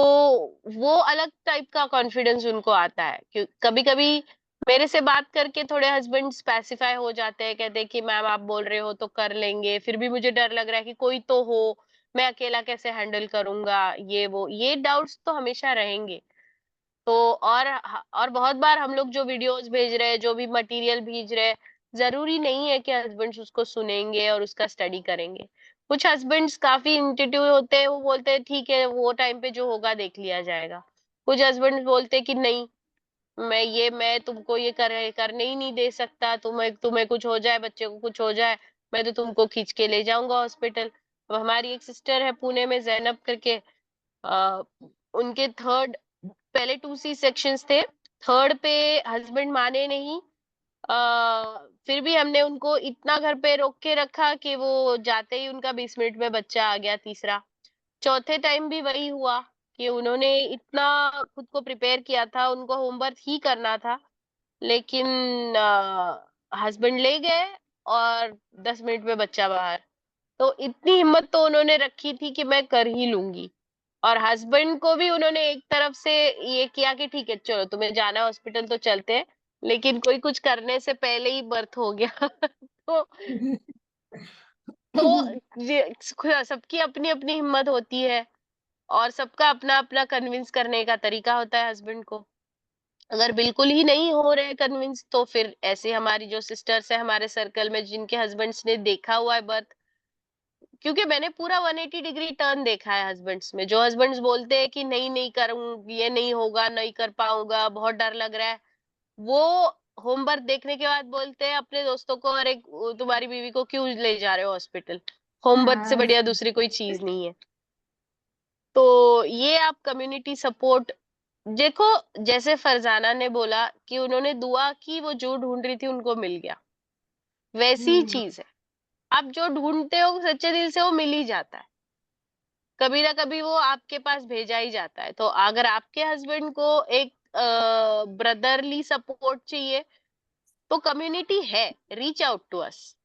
वो अलग टाइप का कॉन्फिडेंस उनको आता है। क्यों कभी कभी मेरे से बात करके थोड़े हस्बैंड स्पेसिफाई हो जाते हैं, कहते हैं कि मैम आप बोल रहे हो तो कर लेंगे, फिर भी मुझे डर लग रहा है कि कोई तो हो, मैं अकेला कैसे हैंडल करूंगा, ये डाउट्स तो हमेशा रहेंगे। तो और बहुत बार हम लोग जो वीडियोस भेज रहे हैं, जो भी मटेरियल भेज रहे हैं, जरूरी नहीं है कि हस्बैंड्स उसको सुनेंगे और उसका स्टडी करेंगे। कुछ हस्बैंड्स काफी इंट्यूटिव होते हैं, वो बोलते हैं ठीक है वो टाइम पे जो होगा देख लिया जाएगा। कुछ हस्बैंड्स बोलते हैं कि नहीं, मैं तुमको ये करने ही नहीं दे सकता, तुम्हें कुछ हो जाए, बच्चे को कुछ हो जाए, मैं तो तुमको खींच के ले जाऊंगा हॉस्पिटल। अब हमारी एक सिस्टर है पुणे में, जैनब करके, आ, उनके थर्ड, पहले 2C सेक्शंस थे, थर्ड पे हस्बैंड माने नहीं। फिर भी हमने उनको इतना घर पे रोक के रखा कि वो जाते ही उनका 20 मिनट में बच्चा आ गया, तीसरा। चौथे टाइम भी वही हुआ कि उन्होंने इतना खुद को प्रिपेयर किया था, उनको होमवर्क ही करना था, लेकिन हस्बैंड ले गए और 10 मिनट में बच्चा बाहर। तो इतनी हिम्मत तो उन्होंने रखी थी कि मैं कर ही लूंगी। और हस्बैंड को भी उन्होंने एक तरफ से ये किया कि ठीक है चलो तुम्हें जाना है हॉस्पिटल तो चलते हैं, लेकिन कोई कुछ करने से पहले ही बर्थ हो गया। तो सबकी अपनी अपनी हिम्मत होती है, और सबका अपना अपना कन्विंस करने का तरीका होता है हस्बैंड को। अगर बिल्कुल ही नहीं हो रहे कन्विंस, तो फिर ऐसे हमारी जो सिस्टर्स है हमारे सर्कल में जिनके हस्बैंड्स ने देखा हुआ है बर्थ, क्योंकि मैंने पूरा 180 डिग्री टर्न देखा है हस्बैंड्स में। जो हस्बैंड्स बोलते हैं कि नहीं नहीं करूँ, ये नहीं होगा, नहीं कर पाऊंगा, बहुत डर लग रहा है, वो होमवर्क देखने के बाद बोलते हैं अपने दोस्तों को, अरे तुम्हारी बीवी को क्यों ले जा रहे हो हॉस्पिटल, होमवर्क से हाँ बढ़िया दूसरी कोई चीज नहीं है। तो ये आप कम्युनिटी सपोर्ट देखो, जैसे फरजाना ने बोला कि उन्होंने दुआ की, वो जो ढूंढ रही थी उनको मिल गया, वैसी ही चीज है। आप जो ढूंढते हो सच्चे दिल से वो मिल ही जाता है, कभी ना कभी वो आपके पास भेजा ही जाता है। तो अगर आपके हस्बैंड को एक ब्रदरली सपोर्ट चाहिए, तो कम्युनिटी है, रीच आउट टू अस।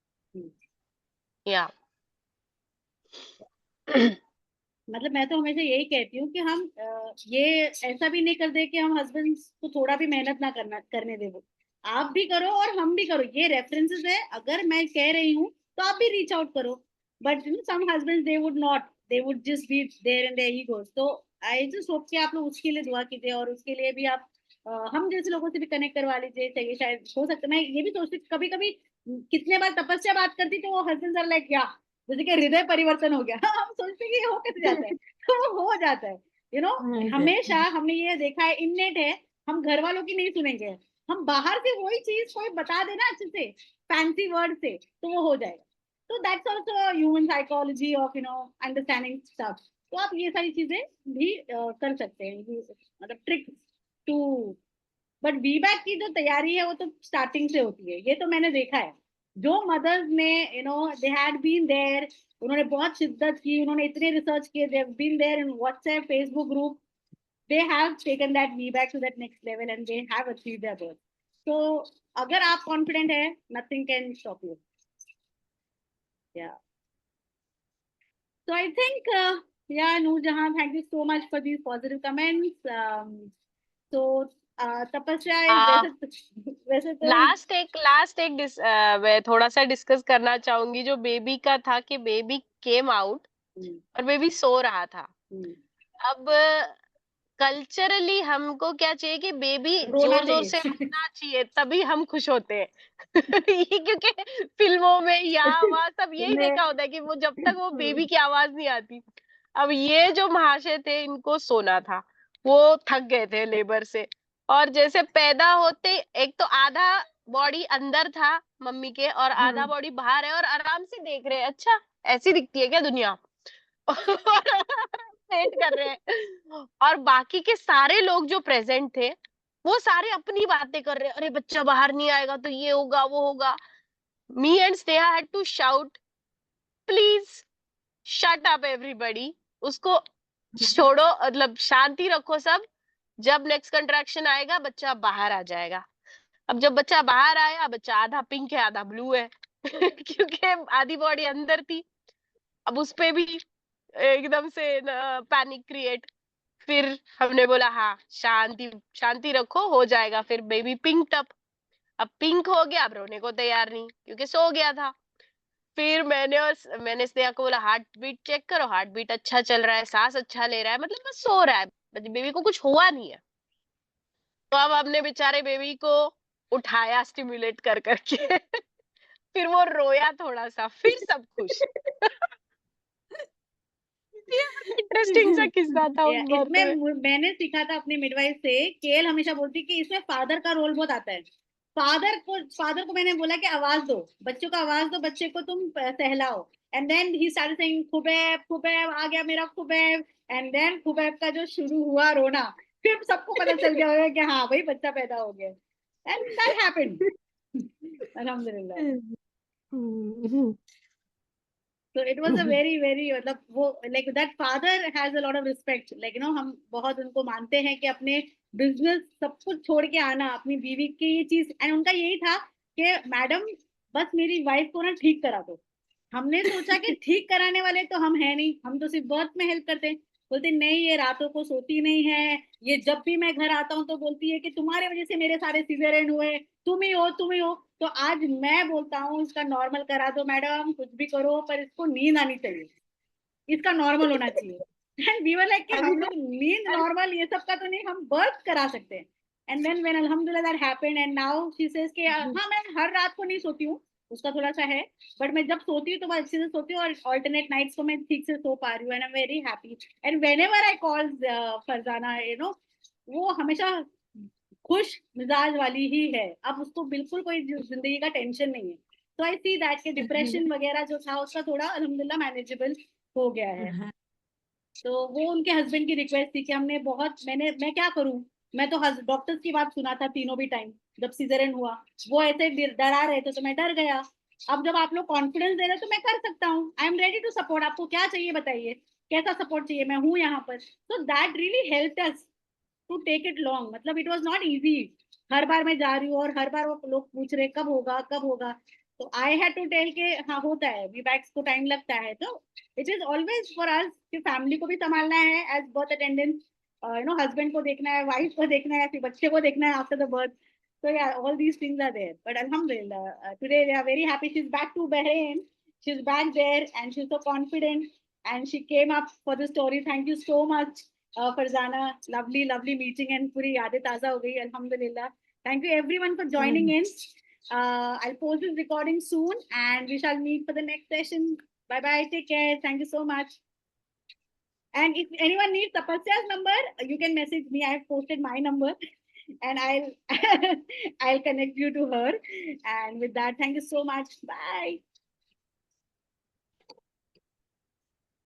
या मतलब मैं तो हमेशा यही कहती हूँ कि हम ये ऐसा भी नहीं कर दे कि हम हस्बैंड को थोड़ा भी मेहनत ना करने दे। वो आप भी करो और हम भी करो, ये रेफरेंसेस है, अगर मैं कह रही हूँ तो आप भी रीच आउट करो। But some husbands they would not, they would just be there in their egos. तो आई जस्ट होप कि आप लोग उसके लिए दुआ कीजिए, और उसके लिए भी आप हम जैसे लोगों से भी कनेक्ट करवा लीजिए। चाहिए शायद हो सकता है, मैं ये भी सोचती कभी कभी, कितने बार तपस्या बात करती तो वो हस्बैंड आर लाइक, या जैसे कि हृदय परिवर्तन हो गया। हम सोचते कि ये हो कैसे जाता है, तो वो हो जाता है। हमेशा हमने ये देखा है, इननेट है, हम घर वालों की नहीं सुनेंगे। हम बाहर से वही चीज कोई बता देना अच्छे से, फैंसी वर्ड से, तो वो हो जाएगा। तो that's also human psychology of understanding stuff. तो आप ये सारी चीजें भी कर सकते हैं, मतलब ट्रिक टू। बट वीबैक की जो तैयारी है वो तो स्टार्टिंग से होती है, ये तो मैंने देखा है। जो मदर्स ने दे हैड बीन देयर, उन्होंने बहुत शिद्दत की, उन्होंने इतने रिसर्च किए, they have been there in WhatsApp Facebook group, they have taken that VBAC to that next level and they have achieved their goal. So अगर आप confident है, nothing can stop you. Yeah. So I think yeah, Noorjahan, thank you so much for these positive comments. So तपस्या वैसे तो last एक मैं थोड़ा सा डिस्कस करना चाहूंगी जो बेबी का था, कि बेबी केम आउट और बेबी सो रहा था। अब कल्चरली हमको क्या चाहिए कि बेबी जोर जोर से रोना चाहिए, तभी हम खुश होते हैं। ये क्योंकि फिल्मों में या वहाँ सब यही देखा होता है कि वो जब तक वो बेबी की आवाज नहीं आती। अब ये जो महाशय थे, इनको सोना था, वो थक गए थे लेबर से, और जैसे पैदा होते एक तो आधा बॉडी अंदर था मम्मी के और आधा बॉडी बाहर है, और आराम से देख रहे हैं, अच्छा ऐसी दिखती है क्या दुनिया। वेट कर रहे हैं, और बाकी के सारे लोग जो प्रेजेंट थे वो सारे अपनी बातें कर रहे हैं, अरे बच्चा बाहर नहीं आएगा तो ये होगा वो होगा। Me and Sneha had to shout, please shut up everybody, उसको छोड़ो, मतलब शांति रखो सब, जब नेक्स्ट कंट्रैक्शन आएगा बच्चा बाहर आ जाएगा। अब जब बच्चा बाहर आया, बच्चा आधा पिंक है आधा ब्लू है क्योंकि आधी बॉडी अंदर थी। अब उस पे भी एकदम से पैनिक क्रिएट। फिर हमने बोला हाँ शांति शांति रखो, हो जाएगा। फिर बेबी पिंक अप, अब पिंक हो गया, अब रोने को तैयार नहीं क्योंकि सो गया था। फिर मैंने स्नेहा को बोला हार्ट बीट चेक करो, हार्ट बीट अच्छा चल रहा है, सांस अच्छा ले रहा है, मतलब बस सो रहा है, बेबी को कुछ हुआ नहीं है। तो अब हमने बेचारे बेबी को उठाया स्टिमुलेट कर करके फिर वो रोया थोड़ा सा, फिर सब खुश। इंटरेस्टिंग सा किस्सा था उस बार इसमें तो। मैंने सीखा था अपनी मिडवाइफ से, केएल हमेशा बोलती कि इसमें फादर का रोल बहुत आता है। फादर को मैंने बोला कि आवाज दो, बच्चों को आवाज दो, बच्चे को तुम सहलाओ। And then he started saying Khubaib Khubaib, आ गया मेरा खुबैब। एंड देन खुबैब का जो शुरू हुआ रोना, फिर सबको पता चल गया होगा कि हाँ भाई बच्चा पैदा हो गया। एंड दैट हैपेंड अल्हम्दुलिल्लाह। So it was a very very, मतलब वो like that father has a lot of respect, like हम बहुत उनको मानते हैं कि अपने बिजनेस सब कुछ छोड़ के आना अपनी बीवी की ये चीज। एंड उनका यही था कि मैडम बस मेरी वाइफ को ना ठीक करा दो। हमने सोचा कि ठीक कराने वाले तो हम है नहीं, हम तो सिर्फ बर्थ में हेल्प करते हैं। बोलते नहीं ये रातों को सोती नहीं है, ये जब भी मैं घर आता हूँ तो बोलती है कि तुम्हारे वजह से मेरे सारे सिजेरियन हुए, तुम ही हो। तो आज मैं बोलता हूँ इसका नॉर्मल करा दो मैडम, कुछ भी करो पर इसको नींद आनी चाहिए, इसका नॉर्मल होना चाहिए। एंड वी वर लाइक कि हम लोग नींद नॉर्मल ये सब का तो नहीं, हम बर्थ करा सकते हैं। एंड देन व्हेन अल्हम्दुलिल्लाह that happened, and now she says कि हाँ मैं हर रात को नहीं सोती हूँ, उसका थोड़ा सा है, बट मैं जब सोती हूँ तो मैं अच्छे से सोती हूँ, और ऑल्टरनेट नाइट्स को मैं ठीक से सो पा रही हूँ। And I am very happy. And whenever I call Farzana, वो हमेशा खुश मिजाज वाली ही है। अब उसको बिल्कुल कोई जिंदगी का टेंशन नहीं है। तो आई सी दैट के डिप्रेशन वगैरह जो था उसका थोड़ा अल्हम्दुलिल्लाह मैनेजेबल हो गया है। तो वो उनके हस्बैंड की रिक्वेस्ट थी कि हमने बहुत, मैं क्या करूं, मैं तो डॉक्टर्स की बात सुना था तीनों भी टाइम, जब सीजरियन हुआ वो ऐसे डरा रहे थे तो मैं डर गया। अब जब आप लोग कॉन्फिडेंस दे रहे तो मैं कर सकता हूँ, I am ready to support. आपको क्या चाहिए बताइए, कैसा सपोर्ट चाहिए, मैं हूँ यहाँ पर। So that really helped us to take it long. मतलब इट वॉज नॉट ईजी हर बार मैं जा रही हूँ और हर बार वो लोग पूछ रहे कब होगा कब होगा, तो आई हैड टू टेल के हाँ होता है, वी बैक्स को टाइम लगता है, तो it is always for us कि फैमिली को भी संभालना है एज बर्थ अटेंडेंस, हस्बैंड को देखना है, वाइफ को देखना है, फिर बच्चे को देखना है after the birth. So yeah, all these things are there. But Alhamdulillah, today we are very happy. She's back to Bahrain. She's back there and she's so confident. And she came up for the story. Thank you so much, Farzana. Lovely, lovely meeting and puri yadein taza ho gayi. Alhamdulillah. Thank you everyone for joining in. I'll post this recording soon and we shall meet for the next session. Bye bye. Take care. Thank you so much. And if anyone needs Tapasya's number, you can message me. I have posted my number and I'll I'll connect you to her. And with that, thank you so much. Bye.